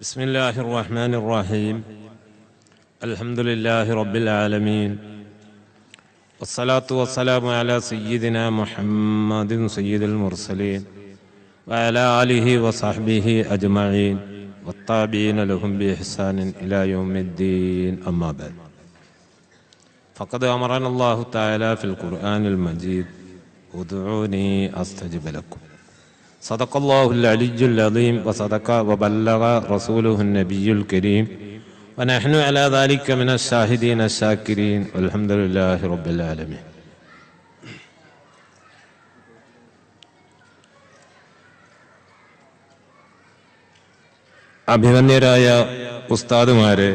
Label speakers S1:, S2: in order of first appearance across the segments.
S1: بسم الله الرحمن الرحيم. الحمد لله رب العالمين، والصلاة والسلام على سيدنا محمد سيد المرسلين وعلى آله وصحبه أجمعين والتابعين لهم بإحسان إلى يوم الدين. أما بعد، فقد أمرنا الله تعالى في القرآن المجيد: ادعوني أستجب لكم. صدق الله العلي العظيم وصدق وبلغ رسوله النبي الكريم، ونحن على ذلك من الشاهدين الشاكرين، والحمد لله رب العالمين. അഭിമന്യരായ ഉസ്താദുമാരെ,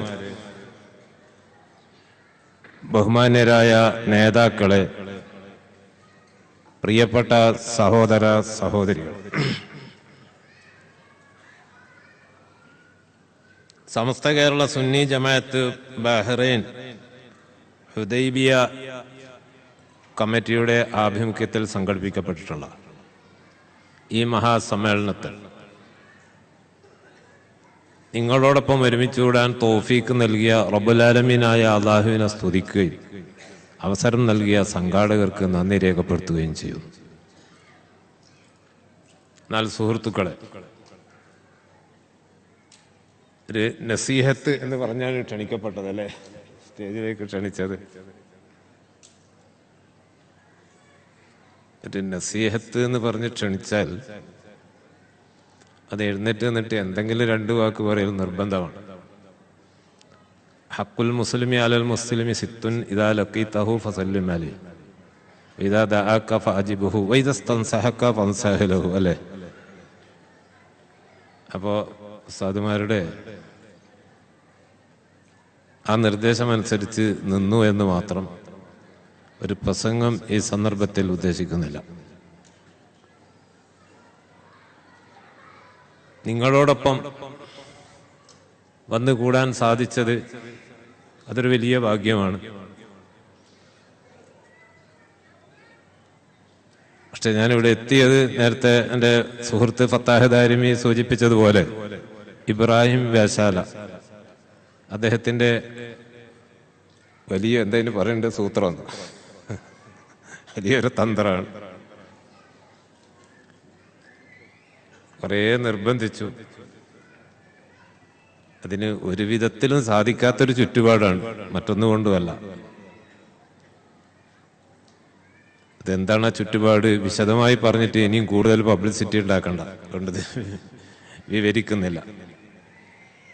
S1: ബഹുമാന്യരായ നേതാക്കളെ, പ്രിയപ്പെട്ട സഹോദര സഹോദരികൾ, സമസ്ത കേരള സുന്നി ജമാഅത്ത് ബഹ്റൈൻ ഹുദൈബിയ കമ്മിറ്റിയുടെ ആഭിമുഖ്യത്തിൽ സംഘടിപ്പിക്കപ്പെട്ടിട്ടുള്ള ഈ മഹാസമ്മേളനത്തിൽ നിങ്ങളോടൊപ്പം ഒരുമിച്ചുകൂടാൻ തൗഫീക്ക് നൽകിയ റബ്ബുൽ ആലമീനായ അല്ലാഹുവിനെ സ്തുതിക്കുകയും അവസരം നൽകിയ സംഘാടകർക്ക് നന്ദി രേഖപ്പെടുത്തുകയും ചെയ്യുന്നു. എന്നാൽ സുഹൃത്തുക്കളെ, ഒരു നസീഹത്ത് എന്ന് പറഞ്ഞാണ് ക്ഷണിക്കപ്പെട്ടതല്ലേ, സ്റ്റേജിലേക്ക് ക്ഷണിച്ചത്. ഒരു നസീഹത്ത് എന്ന് പറഞ്ഞ് ക്ഷണിച്ചാൽ അത് എഴുന്നേറ്റ് നിന്നിട്ട് എന്തെങ്കിലും രണ്ടു വാക്ക് പറയൽ നിർബന്ധമാണ്. ഹക്കുൽ മുസ്ലിമി അലൽ മുസ്ലിമി സിത്തുൻ ഇദാ ലഖീതഹു ഫസല്ലിം അലൈഹി വഇദാ ദഅക ഫഅജിബഹു വഇദാ ഇസ്തൻസഹക ഫൻസഹ ലഹു അല്ലേ. അപ്പോൾ ഉസ്താദുമാരുടെ ആ നിർദ്ദേശമനുസരിച്ച് നിന്നു എന്ന് മാത്രം ഒരു പ്രസംഗം ഈ സന്ദർഭത്തിൽ ഉദ്ദേശിക്കുന്നില്ല. നിങ്ങളോടൊപ്പം വന്നുകൂടാൻ സാധിച്ചത് അതൊരു വലിയ ഭാഗ്യമാണ്. പക്ഷെ ഞാനിവിടെ എത്തിയത് നേരത്തെ എൻ്റെ സുഹൃത്ത് ഫത്താഹ് ദാരിമി സൂചിപ്പിച്ചതുപോലെ ഇബ്രാഹിം വ്യാശാല അദ്ദേഹത്തിൻ്റെ വലിയ എന്തായാലും പറയേണ്ട സൂത്രം, വലിയൊരു തന്ത്രമാണ്. കുറേ നിർബന്ധിച്ചു. അതിന് ഒരു വിധത്തിലും സാധിക്കാത്തൊരു ചുറ്റുപാടാണ്, മറ്റൊന്നുകൊണ്ടുമല്ല. അതെന്താണ് ആ ചുറ്റുപാട് വിശദമായി പറഞ്ഞിട്ട് ഇനിയും കൂടുതൽ പബ്ലിസിറ്റി ഉണ്ടാക്കണ്ട, അതുകൊണ്ട് വിവരിക്കുന്നില്ല.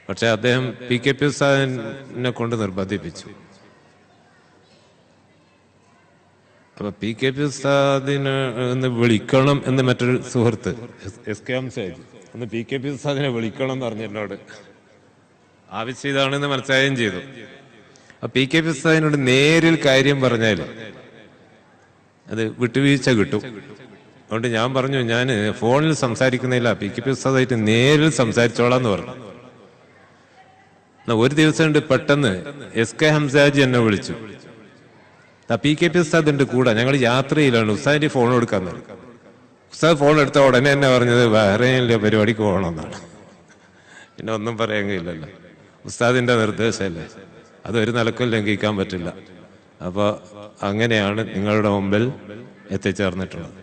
S1: പക്ഷെ അദ്ദേഹം PKP ഉസ്താദിനെ കൊണ്ട് നിർബന്ധിപ്പിച്ചു. അപ്പൊ PKP ഉസ്താദിനെ ഒന്ന് വിളിക്കണം എന്ന് മറ്റൊരു സുഹൃത്ത് SK ഹംസയായി ഒന്ന് PKP ഉസ്താദിനെ വിളിക്കണം എന്ന് പറഞ്ഞു എന്നോട്. ആവശ്യം ഇതാണെന്ന് മനസ്സിലാവുകയും ചെയ്തു. ആ PKP ഉസ്താദിനോട് നേരിൽ കാര്യം പറഞ്ഞാൽ അത് വിട്ടുവീഴ്ച കിട്ടും. അതുകൊണ്ട് ഞാൻ പറഞ്ഞു, ഞാൻ ഫോണിൽ സംസാരിക്കുന്നില്ല, PKP ഉസ്താദായിട്ട് നേരിൽ സംസാരിച്ചോളാന്ന് പറഞ്ഞു. ഒരു ദിവസം ഉണ്ട് പെട്ടെന്ന് SK ഹംസാജി എന്നെ വിളിച്ചു. PKP ഉസ്താദ് ഉണ്ട് കൂടെ, ഞങ്ങൾ യാത്രയിലാണ്, ഉസ്താദിന്റെ ഫോൺ കൊടുക്കാൻ പറഞ്ഞു. ഉസ്താദ് ഫോൺ എടുത്ത ഉടനെ തന്നെ പറഞ്ഞത് ബഹ്റൈനിലെ പരിപാടിക്ക് പോകണമെന്നാണ്. പിന്നെ ഒന്നും പറയാൻ കഴിയില്ലല്ലോ, ഉസ്താദിന്റെ നിർദ്ദേശമല്ലേ, അതൊരു നിലക്കും ലംഘിക്കാൻ പറ്റില്ല. അപ്പോൾ അങ്ങനെയാണ് നിങ്ങളുടെ മുമ്പിൽ എത്തിച്ചേർന്നിട്ടുള്ളത്.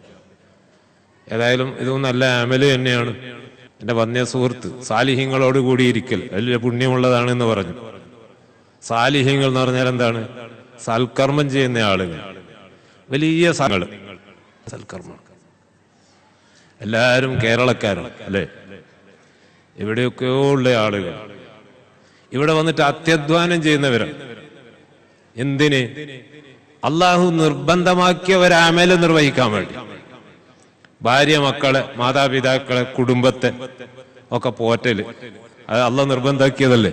S1: ഏതായാലും ഇതും നല്ല അമല് തന്നെയാണ്. എൻ്റെ വന്യ സുഹൃത്ത് സാലിഹ്യങ്ങളോട് കൂടിയിരിക്കൽ വലിയ പുണ്യമുള്ളതാണെന്ന് പറഞ്ഞു. സാലിഹ്യങ്ങൾ എന്ന് പറഞ്ഞാൽ എന്താണ്? സൽക്കർമ്മം ചെയ്യുന്ന ആളുകൾ, വലിയ സൽക്കർമ്മം. എല്ലാവരും കേരളക്കാരാണ് അല്ലേ, എവിടെയൊക്കെയോ ഉള്ള ആളുകൾ ഇവിടെ വന്നിട്ട് അത്യധ്വാനം ചെയ്യുന്നവരാണ്. എന്തിന്? അള്ളാഹു നിർബന്ധമാക്കിയ ഒരു അമല് നിർവഹിക്കാൻ വേണ്ടി. ഭാര്യ, മക്കളെ, മാതാപിതാക്കളെ, കുടുംബത്തെ ഒക്കെ പോറ്റല് അത് അള്ളാഹ് നിർബന്ധമാക്കിയതല്ലേ.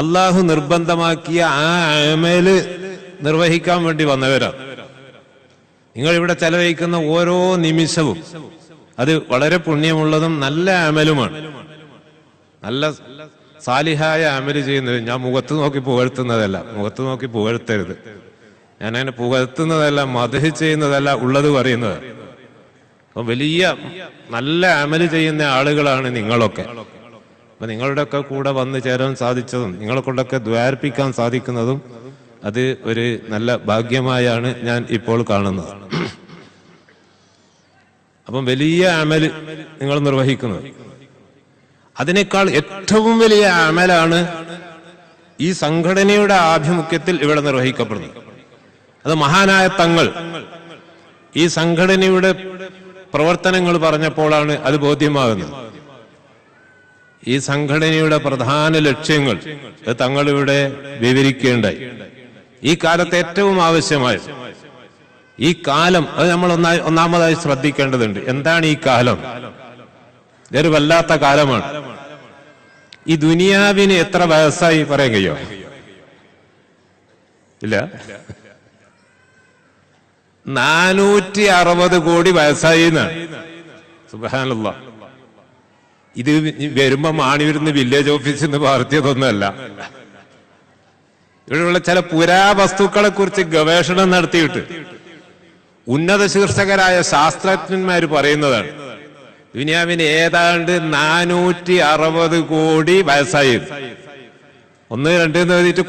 S1: അള്ളാഹു നിർബന്ധമാക്കിയ ആ അമല് നിർവഹിക്കാൻ വേണ്ടി വന്നവരാണ് നിങ്ങൾ. ഇവിടെ ചെലവഴിക്കുന്ന ഓരോ നിമിഷവും അത് വളരെ പുണ്യമുള്ളതും നല്ല അമലുമാണ്. നല്ല സാലിഹായ അമല് ചെയ്യുന്നത്. ഞാൻ മുഖത്ത് നോക്കി പുകഴ്ത്തുന്നതല്ല, മുഖത്ത് നോക്കി പുകഴ്ത്തരുത്. ഞാനങ്ങനെ പുകഴ്ത്തുന്നതല്ല, മദ്ഹ് ചെയ്യുന്നതല്ല, ഉള്ളത് പറയുന്നത്. അപ്പൊ വലിയ നല്ല അമല് ചെയ്യുന്ന ആളുകളാണ് നിങ്ങളൊക്കെ. അപ്പൊ നിങ്ങളുടെയൊക്കെ കൂടെ വന്നു ചേരാൻ സാധിച്ചതും നിങ്ങളെ കൊണ്ടൊക്കെ ദ്വാരിപ്പിക്കാൻ സാധിക്കുന്നതും അത് ഒരു നല്ല ഭാഗ്യമായാണ് ഞാൻ ഇപ്പോൾ കാണുന്നത്. അപ്പം വലിയ അമല് നിങ്ങൾ നിർവഹിക്കുന്നത്. അതിനേക്കാൾ ഏറ്റവും വലിയ അമലാണ് ഈ സംഘടനയുടെ ആഭിമുഖ്യത്തിൽ ഇവിടെ നിർവഹിക്കപ്പെടുന്നത്. അത് മഹാനായ തങ്ങൾ ഈ സംഘടനയുടെ പ്രവർത്തനങ്ങൾ പറഞ്ഞപ്പോഴാണ് അത് ബോധ്യമാകുന്നത്. ഈ സംഘടനയുടെ പ്രധാന ലക്ഷ്യങ്ങൾ തങ്ങളിവിടെ വിവരിക്കുകയുണ്ടായി. ഈ കാലത്ത് ഏറ്റവും ആവശ്യമായ ഈ കാലം അത് നമ്മൾ ഒന്നാമതായി ശ്രദ്ധിക്കേണ്ടതുണ്ട്. എന്താണ് ഈ കാലം? ഇതൊരു വല്ലാത്ത കാലമാണ്. ഈ ദുനിയാവിന് എത്ര വയസ്സായി പറയാൻ കഴിയോ? ഇല്ല, 460 കോടി വയസ്സായി എന്നാണ്. സുബ്ഹാനല്ലാഹ്. ഇത് വരുമ്പോ മാണിയൂരിന്ന് വില്ലേജ് ഓഫീസിൽ നിന്ന് പാർത്തിയതൊന്നുമല്ല. ഇവിടെയുള്ള ചില പുരാവസ്തുക്കളെ കുറിച്ച് ഗവേഷണം നടത്തിയിട്ട് ഉന്നത ശീർഷകരായ ശാസ്ത്രജ്ഞന്മാർ പറയുന്നതാണ് ദുനിയാവിന് ഏതാണ്ട് 460 കോടി വയസ്സായി. 1, 2 എന്ന് എഴുതിയിട്ട്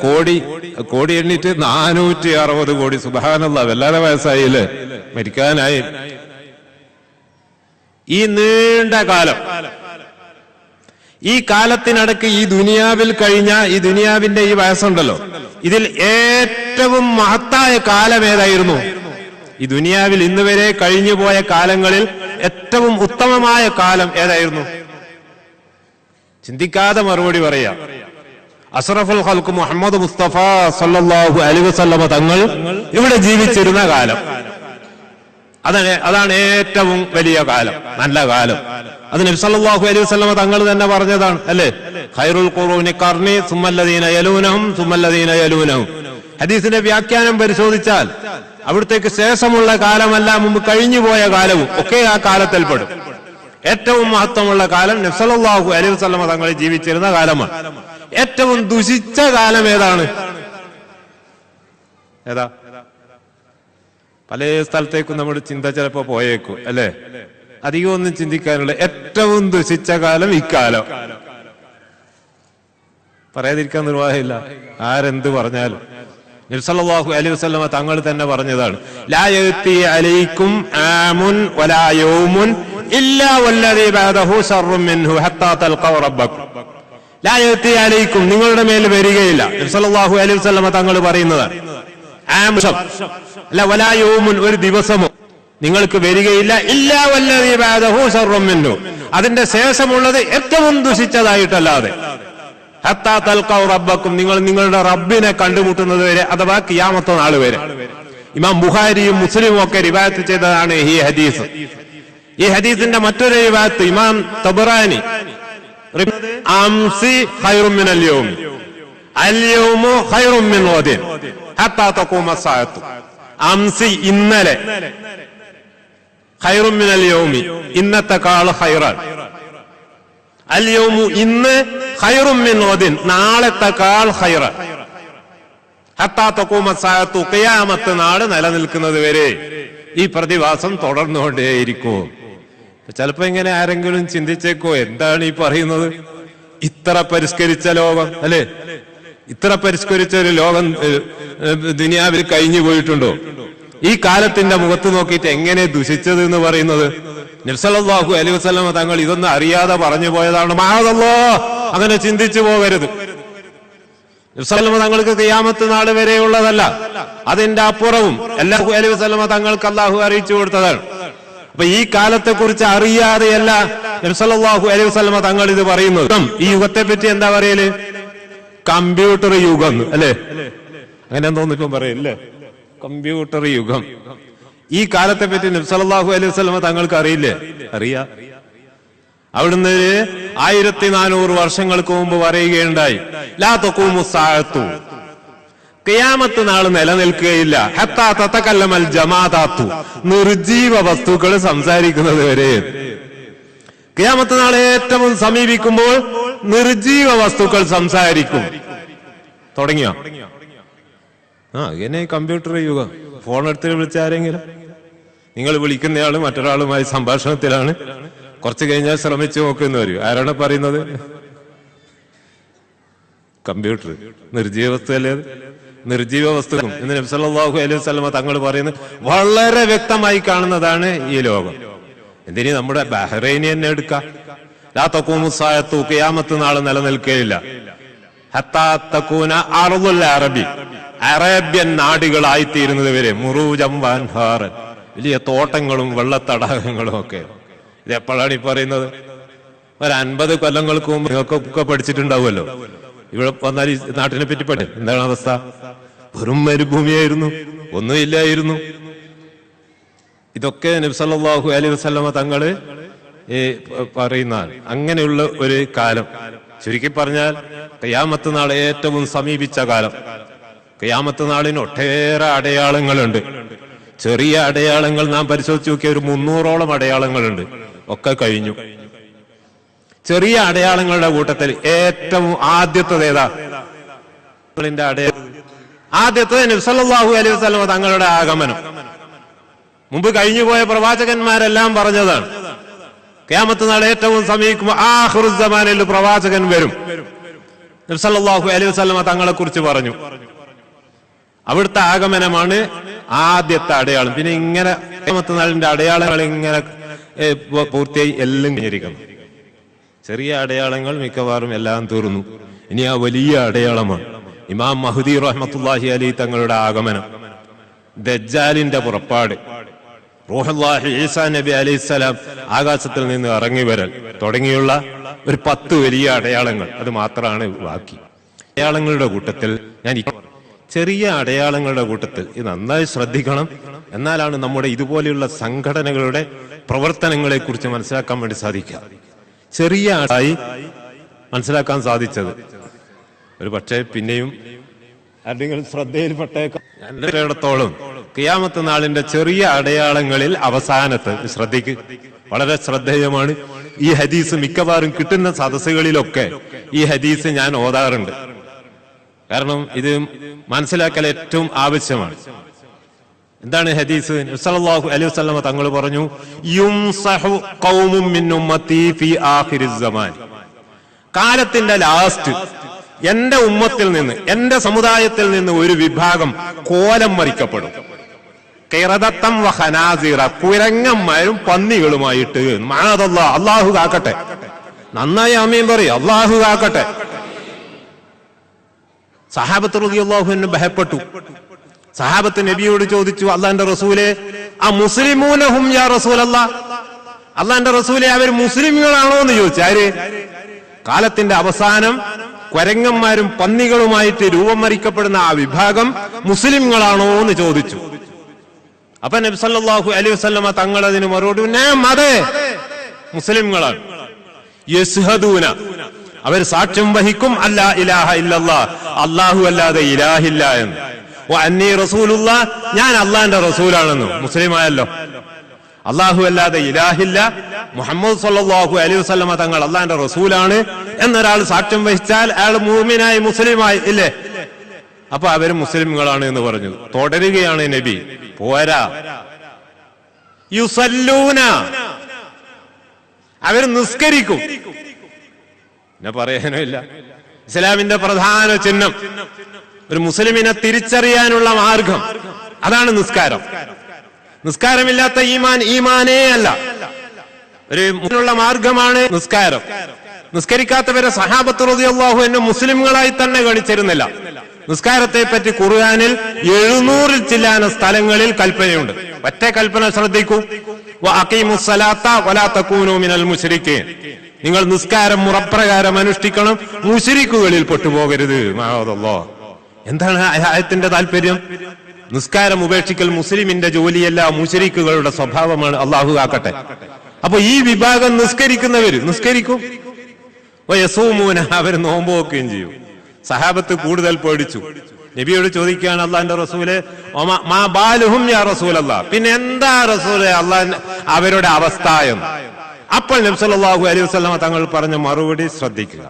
S1: കോടി എണ്ണിട്ട് 460 കോടി. സുബ്ഹാനല്ലാഹ്, വല്ലാതെ വയസ്സായില്ലേ, മരിക്കാനായി. ഈ നീണ്ട കാലം, ഈ കാലത്തിനടക്ക് ഈ ദുനിയാവിൽ കഴിഞ്ഞ ഈ ദുനിയാവിന്റെ ഈ വയസ്സുണ്ടല്ലോ, ഇതിൽ ഏറ്റവും മഹത്തായ കാലം ഏതായിരുന്നു? ഈ ദുനിയാവിൽ ഇന്ന് വരെ കഴിഞ്ഞു പോയ കാലങ്ങളിൽ ഏറ്റവും ഉത്തമമായ കാലം ഏതായിരുന്നു? ചിന്തിക്കാതെ മറുപടി പറയാം. അഷ്റഫുൽ ഖൽഖ് മുഹമ്മദ് മുസ്തഫ സല്ലല്ലാഹു അലൈഹി വസല്ലമ തങ്ങൾ ഇവിടെ ജീവിച്ചിരുന്ന കാലം. അതാണ് ഏറ്റവും വലിയ കാലം, നല്ല കാലം. അത് നബി സല്ലല്ലാഹു അലൈഹി വസല്ലമ തങ്ങൾ തന്നെ പറഞ്ഞതാണ്, അല്ലേ? ഖൈറുൽ ഖുറൂനി ഖർനി സുമ്മല്ലദീന യലൂനഹും സുമ്മല്ലദീന യലൂനഹും. ഹദീസിന്റെ വ്യാഖ്യാനം പരിശോധിച്ചാൽ അവിടത്തേക്ക് ശേഷമുള്ള കാലമല്ല, മുമ്പ് കഴിഞ്ഞുപോയ കാലവും ഒക്കെ ആ കാലത്തിൽപ്പെടും. ഏറ്റവും മഹത്വമുള്ള കാലം നബി സല്ലല്ലാഹു അലൈഹി വസല്ലമ തങ്ങൾ ജീവിച്ചിരുന്ന കാലമാണ്. ഏറ്റവും ദുഷിച്ച കാലം ഏതാണ്? ഏതാ? പല സ്ഥലത്തേക്കും നമ്മുടെ ചിന്ത ചിലപ്പോ പോയേക്കും, അല്ലേ? അധികം ഒന്നും ചിന്തിക്കാനുള്ള ഏറ്റവും ദുഷിച്ച കാലം ഇക്കാലം. പറയാതിരിക്കാൻ നിർവാഹമില്ല, ആരെന്ത് പറഞ്ഞാലും. നബി സല്ലല്ലാഹു അലൈഹി വസല്ലമ തങ്ങൾ തന്നെ പറഞ്ഞതാണ്, ലാ യഅതി അലൈക്കും ആമുൻ വലാ യൗമുൻ ഇല്ലാ വല്ലദീ ബഅദഹു ശർറുൻ മിൻഹു ഹത്താ തൽഖൗ റബ്ബക്കും. ലാ യഅതി അലൈക്കും, നിങ്ങളുടെ മേൽ വരികയില്ല. നബി സല്ലല്ലാഹു അലൈഹി വസല്ലമ തങ്ങൾ പറയുന്നതാണ്. ആമുൻ അല്ല, വലാ യൗമുൻ, ഒരു ദിവസമോ നിങ്ങൾക്ക് വരികയില്ല, ഇല്ലാ വല്ലദീ ബഅദഹു ശർറുൻ മിൻഹു, അതിന്റെ ശേഷമുള്ളത് ഏറ്റവും ദുഷിച്ചതായിട്ടല്ലാതെ. ഹത്താ തൽഖൗ റബ്ബക്കും, നിങ്ങൾ നിങ്ങളുടെ റബ്ബിനെ കണ്ടുമുട്ടുന്നത് വരെ, അഥവാ ഖിയാമത്ത് നാൾ വരെ. ഇമാം ബുഖാരിയും മുസ്ലിമും ഒക്കെ റിവായത്ത് ചെയ്തതാണ് ഈ ഹദീസ്. ഈ ഹദീസിന്റെ മറ്റൊരു റിവായത്ത് ഇമാം തബറാനി, അംസി ഖൈറുൻ മിനൽ യൗമി അൽ യൗമു ഖൈറുൻ മിൻ ഗദിൻ ഹത്താ തഖൂമ അസ്സാഅത്തു. അംസി, ഇന്നലെ, ഖൈറുൻ മിനൽ യൗമി, ഇന്നത്തെക്കാൾ ഖൈറാൻ. അൽ യൗമു, ഇന്ന്, ഖൈറുൻ മിൻ ഗദിൻ, നാളത്തെക്കാൾ ഖൈറാൻ. ഹത്താ തഖൂമ അസ്സാഅത്തു, ഖിയാമത്ത് നാൾ നിലനിൽക്കുന്നത് വരെ ഈ പ്രതിഭാസം തുടർന്നുകൊണ്ടേയിരിക്കും. ചിലപ്പോ ഇങ്ങനെ ആരെങ്കിലും ചിന്തിച്ചേക്കോ, എന്താണ് ഈ പറയുന്നത്? ഇത്ര പരിഷ്കരിച്ച ലോകം, അല്ലെ? ഇത്ര പരിഷ്കരിച്ച ഒരു ലോകം ദുനിയാവിൽ കഴിഞ്ഞു പോയിട്ടുണ്ടോ? ഈ കാലത്തിന്റെ മുഖത്ത് നോക്കിയിട്ട് എങ്ങനെ ദുഷിച്ചത് എന്ന് പറയുന്നത്? നബി സല്ലല്ലാഹു അലൈഹി വസല്ലമ തങ്ങൾ ഇതൊന്നും അറിയാതെ പറഞ്ഞു പോയതാണ്. മഅദല്ലാഹ്, അങ്ങനെ ചിന്തിച്ചു പോകരുത്. നബി സല്ലല്ലാഹു തങ്ങൾക്ക് ഖിയാമത്ത് നാൾ വരെയുള്ളതല്ല, അതിന്റെ അപ്പുറവും അല്ലാഹു അലൈഹി വസല്ലമ തങ്ങൾക്ക് അല്ലാഹു അറിയിച്ചു കൊടുത്തതാണ്. അപ്പൊ ഈ കാലത്തെ കുറിച്ച് അറിയാതെയല്ല നബി സല്ലല്ലാഹു അലൈഹി വസല്ലമ തങ്ങൾ ഇത് പറയുന്നത്. ഈ യുഗത്തെ പറ്റി എന്താ പറയല്? കമ്പ്യൂട്ടർ യുഗം, അല്ലെ? അങ്ങനെ എന്തോന്ന് ഇപ്പം പറയല്ലേ, കമ്പ്യൂട്ടർ യുഗം. ഈ കാലത്തെ പറ്റി നബി സല്ലല്ലാഹു അലൈഹി വസല്ലമ തങ്ങൾക്ക് അറിയില്ലേ? അറിയാം. അവിടുന്ന് 1400 വർഷങ്ങൾക്ക് മുമ്പ് പറയുകയുണ്ടായി, ലാ തഖൂമു സ്സാഅത്തു, ഖിയാമത്ത് നാൾ നിലനിൽക്കുകയില്ല, ഹത്താ തതകല്ലമൽ ജമാദാത്തു, നിർജീവ വസ്തുക്കൾ സംസാരിക്കുന്നത് വരെ. ഖിയാമത്ത് നാൾ ഏറ്റവും സമീപിക്കുമ്പോൾ നിർജീവ വസ്തുക്കൾ സംസാരിക്കും. തുടങ്ങിയോ? ഇങ്ങനെ കമ്പ്യൂട്ടർ യുഗം. ഫോൺ എടുത്ത് വിളിച്ചാരെങ്കിലും, നിങ്ങൾ വിളിക്കുന്നയാള് മറ്റൊരാളുമായി സംഭാഷണത്തിലാണ്, കുറച്ച് കഴിഞ്ഞാൽ ശ്രമിച്ചു നോക്കുന്ന വരും. ആരാണ് പറയുന്നത്? കമ്പ്യൂട്ടർ നിർജീവ വസ്തുവല്ലേ? നിർജീവ വസ്തുക്കും എന്ന് നബി സല്ലല്ലാഹു അലൈഹി വസല്ലമ തങ്ങൾ പറയുന്നത് വളരെ വ്യക്തമായി കാണുന്നതാണ് ഈ ലോകം. എന്തിന് നമ്മുടെ ബഹ്റൈനി തന്നെ എടുക്കാം. ലാ തഖൂമു സാഅത്തു, ഖിയാമത്ത് നാൾ നിലനിൽക്കുകയില്ല. ഹത്താ തകൂന അർദുൽ അറബി, അറേബ്യൻ നാടുകളായിത്തീരുന്നത് വരെ മുറൂജം വൻഹാറൻ, വലിയ തോട്ടങ്ങളും വെള്ളത്തടാകങ്ങളും ഒക്കെ. ഇത് എപ്പോഴാണ് ഈ പറയുന്നത്? ഒരു 50 കൊല്ലങ്ങൾക്ക് മുമ്പ് നിങ്ങൾക്കൊക്കെ പഠിച്ചിട്ടുണ്ടാവുമല്ലോ. ഇവിടെ വന്നാൽ ഈ നാട്ടിനെ പറ്റി പഠി. എന്താണ് അവസ്ഥ? വെറും മരുഭൂമിയായിരുന്നു, ഒന്നുമില്ലായിരുന്നു. ഇതൊക്കെ നബി സല്ലല്ലാഹു അലൈഹി വസല്ലമ തങ്ങള് പറയുന്ന അങ്ങനെയുള്ള ഒരു കാലം. ചുരുക്കി പറഞ്ഞാൽ ഖിയാമത്ത് നാൾ ഏറ്റവും സമീപിച്ച കാലം. ഖിയാമത്ത് നാളിന് ഒട്ടേറെ അടയാളങ്ങളുണ്ട്. ചെറിയ അടയാളങ്ങൾ നാം പരിശോധിച്ച് നോക്കിയ ഒരു 300ഓളം അടയാളങ്ങളുണ്ട്. ഒക്കെ കഴിഞ്ഞു. ചെറിയ അടയാളങ്ങളുടെ കൂട്ടത്തിൽ ഏറ്റവും ആദ്യത്തേത് ഏതാ? ആദ്യത്തേത് നബി സല്ലല്ലാഹു അലൈഹി വസല്ലം തങ്ങളുടെ ആഗമനം. മുമ്പ് കഴിഞ്ഞുപോയ പ്രവാചകന്മാരെല്ലാം പറഞ്ഞതാണ് ഖിയാമത്ത് നാൾ ഏറ്റവും സമീപിക്കുമ്പോൾ ആഖിറുസ് സമാനിൽ പ്രവാചകൻ വരും. നബി സല്ലല്ലാഹു അലൈഹി വസല്ലം തങ്ങളെ കുറിച്ച് പറഞ്ഞു. അവിടുത്തെ ആഗമനമാണ് ആദ്യത്തെ അടയാളം. പിന്നെ ഇങ്ങനെ ഖിയാമത്ത് നാളിന്റെ അടയാളങ്ങൾ ഇങ്ങനെ പൂർത്തിയായി എല്ലാം കഴിഞ്ഞിരിക്കുന്നു. ചെറിയ അടയാളങ്ങൾ മിക്കവാറും എല്ലാം തീർന്നു. ഇനി ആ വലിയ അടയാളമാണ് ഇമാം മഹ്ദി റഹ്മത്തുള്ളാഹി അലൈഹി തങ്ങളുടെ ആഗമനം, ദജ്ജാലിന്റെ പുറപ്പാട്, റൂഹുല്ലാഹി ഈസാ നബി അലൈഹിസ്സലാം ആകാശത്തിൽ നിന്ന് ഇറങ്ങി വരൽ തുടങ്ങിയുള്ള ഒരു 10 വലിയ അടയാളങ്ങൾ. അത് മാത്രമാണ് ബാക്കി. അടയാളങ്ങളുടെ കൂട്ടത്തിൽ ചെറിയ അടയാളങ്ങളുടെ കൂട്ടത്തിൽ ഇത് നന്നായി ശ്രദ്ധിക്കണം. എന്നാലാണ് നമ്മുടെ ഇതുപോലെയുള്ള സംഘടനകളുടെ പ്രവർത്തനങ്ങളെ കുറിച്ച് മനസ്സിലാക്കാൻ വേണ്ടി സാധിക്കുക. ചെറിയ ആയി മനസ്സിലാക്കാൻ സാധിച്ചത് ഒരു പക്ഷേ പിന്നെയും ആരുടെങ്കിലും ശ്രദ്ധയിൽപ്പെട്ടേക്കാം. എന്നിടത്തോളം ഖിയാമത്ത് നാളിന്റെ ചെറിയ അടയാളങ്ങളിൽ അവസാനത്ത് ശ്രദ്ധിക്ക്, വളരെ ശ്രദ്ധേയമാണ്. ഈ ഹദീസ് മിക്കവാറും കിട്ടുന്ന സദസ്സുകളിലൊക്കെ ഈ ഹദീസ് ഞാൻ ഓതാറുണ്ട്. കാരണം ഇത് മനസ്സിലാക്കൽ ഏറ്റവും ആവശ്യമാണ്. എന്താണ് ഹദീസ്? സല്ലല്ലാഹു അലൈഹി വസല്ലം തങ്ങൾ പറഞ്ഞു, യുംസഹു ഖൗമും മിൻ ഉമ്മത്തി ഫീ ആഖിരിസ് സമാൻ. കാലത്തിന്റെ ലാസ്റ്റ് എന്റെ ഉമ്മത്തിൽ നിന്ന്, എന്റെ സമുദായത്തിൽ നിന്ന് ഒരു വിഭാഗം കോലം മറിക്കപ്പെടും. ഖിറദത്തം വ ഖനാസിറ, കുരങ്ങന്മാരും പന്നികളുമായിട്ട്. മഅദല്ലാഹ്, അല്ലാഹു കാക്കട്ടെ. നന്നായി ആമീൻ പറയും. അല്ലാഹു കാക്കട്ടെ. സഹാബത്ത് റളിയല്ലാഹു അൻഹു ഭയപ്പെട്ടു. സഹാബത്ത് നബിയോട് ചോദിച്ചു, അള്ളാന്റെ റസൂലെ, ആ മുസ്ലിമൂനഹും യാ റസൂലല്ലാഹ്, അള്ളാന്റെ റസൂലെ അവർ മുസ്ലിമുകളാണോ എന്ന് ചോദിച്ചു. ആര്? കാലത്തിന്റെ അവസാനം കുരങ്ങന്മാരും പന്നികളുമായിട്ട് രൂപം മറിക്കപ്പെടുന്ന ആ വിഭാഗം മുസ്ലിങ്ങളാണോ എന്ന് ചോദിച്ചു. അപ്പൊ നബി സല്ലല്ലാഹു അലൈഹി വസല്ലമ തങ്ങൾ അതിന് മറുപടി, അതെ, മുസ്ലിങ്ങളാണ്. യസ്ഹദൂന, അവർ സാക്ഷ്യം വഹിക്കും, അല്ലാ ഇലാഹ ഇല്ലല്ലാഹ്, അല്ലാഹു അല്ലാതെ ഇലാഹില്ല എന്ന്. അന്നീ റസൂലുള്ളാഹ്, ഞാൻ അള്ളാന്റെ റസൂലാണെന്നും. മുസ്ലിമായല്ലോ. അല്ലാഹു അല്ലാതെ ഇലാഹില്ല, മുഹമ്മദ് സല്ലല്ലാഹു അലൈഹി വസല്ലമ തങ്ങൾ അള്ളാന്റെ റസൂലാണ് എന്നൊരാൾ സാക്ഷ്യം വഹിച്ചാൽ അയാൾ മുഅ്മിനായി, മുസ്ലിമായി ഇല്ലേ? അപ്പൊ അവര് മുസ്ലിമുകളാണ് എന്ന് പറഞ്ഞു. തുടരുകയാണ് നബി, പോരാ, യുസല്ലൂന, അവർ നിസ്കരിക്കും. പിന്നെ പറയാനോ ഇല്ല. ഇസ്ലാമിന്റെ പ്രധാന ചിഹ്നം, ഒരു മുസ്ലിമിനെ തിരിച്ചറിയാനുള്ള മാർഗം, അതാണ് നിസ്കാരം. നിസ്കാരമില്ലാത്ത ഈമാൻ ഈമാനേ അല്ല. ഒരു മുസ്ലിമുള്ള മാർഗമാണ് നിസ്കാരം. നിസ്കരിക്കാത്തവരെ സഹാബത്ത് റളിയല്ലാഹു അൻഹു മുസ്ലിമുകളായി തന്നെ ഗണിച്ചിരുന്നില്ല. നിസ്കാരത്തെ പറ്റി ഖുർആനിൽ 700-ൽ ചില്ലാന സ്ഥലങ്ങളിൽ കൽപ്പനയുണ്ട്. ഒറ്റ കൽപ്പന ശ്രദ്ധിക്കൂ, വഅഖീമുസ്സലാത്ത വലാ തകൂനൂ മിനൽ മുശ്രിക്കീൻ. നിങ്ങൾ നിസ്കാരം മുറപ്രകാരം അനുഷ്ഠിക്കണം, മുശ്രിക്കുകളിൽ പെട്ടുപോകരുത്. മഅദല്ലാഹ്. എന്താണ് ആയത്തിന്റെ താല്പര്യം? നിസ്കാരം ഉപേക്ഷിക്കൽ മുസ്ലിമിന്റെ ജോലിയല്ല, മുശ്രിക്കുകളുടെ സ്വഭാവമാണ്. അല്ലാഹു കാക്കട്ടെ. അപ്പൊ ഈ വിഭാഗം നിസ്കരിക്കുന്നവര് നിസ്കരിക്കും, വയസൂമൂന, അവർ നോമ്പ് വെക്കുകയും ചെയ്യും. സഹാബത്ത് കൂടുതൽ പേടിച്ചു. നബിയോട് ചോദിക്കുകയാണ്, അള്ളാന്റെ റസൂലെ, മാ ബാലുഹും യാ റസൂലല്ലാഹ്, പിന്നെ എന്താ റസൂലെ അള്ളാഹ് അവരുടെ അവസ്ഥ എന്ന്. അപ്പോൾ നബി സല്ലല്ലാഹു അലൈഹി വസല്ലം തങ്ങൾ പറഞ്ഞ മറുപടി ശ്രദ്ധിക്കുക.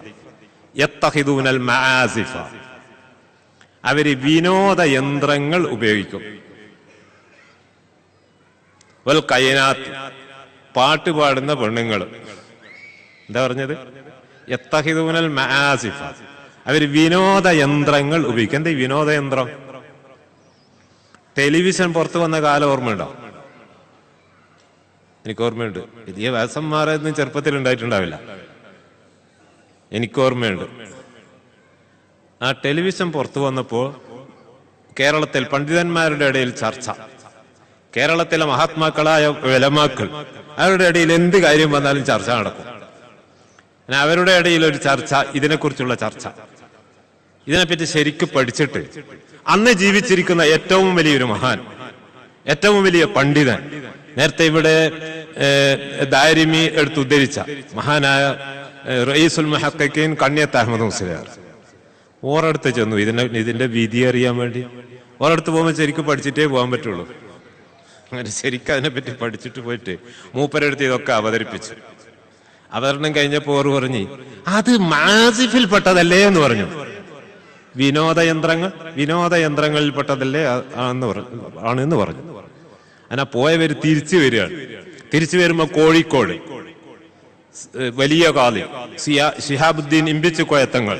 S1: യത്തഖിദൂനൽ മആസിഫ, അവര് വിനോദ യന്ത്രങ്ങൾ ഉപയോഗിക്കും. വൽ ഖൈനാത്ത്, പാട്ട് പാടുന്ന പെണ്ണുങ്ങൾ. എന്താ പറഞ്ഞത്? യത്തഖിദൂനൽ മആസിഫ, അവര് വിനോദ യന്ത്രങ്ങൾ ഉപയോഗിക്കും. എന്താ ഈ വിനോദ യന്ത്രം? ടെലിവിഷൻ പുറത്തു വന്ന കാലം ഓർമ്മയുണ്ടോ? എനിക്ക് ഓർമ്മയുണ്ട്. വലിയ വ്യാസന്മാരൊന്നും ചെറുപ്പത്തിൽ ഉണ്ടായിട്ടുണ്ടാവില്ല. എനിക്ക് ഓർമ്മയുണ്ട്. ആ ടെലിവിഷൻ പുറത്തു വന്നപ്പോൾ കേരളത്തിൽ പണ്ഡിതന്മാരുടെ ഇടയിൽ ചർച്ച, കേരളത്തിലെ മഹാത്മാക്കളായ ഉലമാക്കൾ അവരുടെ ഇടയിൽ എന്ത് കാര്യം വന്നാലും ചർച്ച നടക്കും. അവരുടെ ഇടയിൽ ഒരു ചർച്ച, ഇതിനെക്കുറിച്ചുള്ള ചർച്ച, ഇതിനെപ്പറ്റി ശരിക്കും പഠിച്ചിട്ട് അന്ന് ജീവിച്ചിരിക്കുന്ന ഏറ്റവും വലിയൊരു മഹാൻ, ഏറ്റവും വലിയ പണ്ഡിതൻ, നേരത്തെ ഇവിടെ ദാരിമി എടുത്തുദ്ധരിച്ച മഹാനായ റഈസുൽ മുഹഖഖീൻ കണ്ണിയത്ത് അഹമ്മദ് മുസ്ലിയാർ ഓരടുത്ത് ചെന്നു ഇതിന്റെ വിധി അറിയാൻ വേണ്ടി. ഓരടുത്ത് പോകുമ്പോൾ ശരിക്കും പഠിച്ചിട്ടേ പോകാൻ പറ്റുള്ളൂ. അങ്ങനെ ശരിക്കും അതിനെപ്പറ്റി പഠിച്ചിട്ട് പോയിട്ട് മൂപ്പരെടുത്ത് ഇതൊക്കെ അവതരിപ്പിച്ചു. അവതരണം കഴിഞ്ഞപ്പോൾ ഓർ പറഞ്ഞു, അത് മാസിഫിൽ പെട്ടതല്ലേ എന്ന് പറഞ്ഞു. വിനോദയന്ത്രങ്ങളിൽപ്പെട്ടതല്ലേ ആണെന്ന് പറഞ്ഞു. അങ്ങനെ പോയവര് തിരിച്ചു വരികയാണ്. തിരിച്ചു വരുമ്പോ കോഴിക്കോട് വലിയ കാലി ശിഹാബുദ്ദീൻ ഇമ്പിച്ചു കോയത്തങ്ങൾ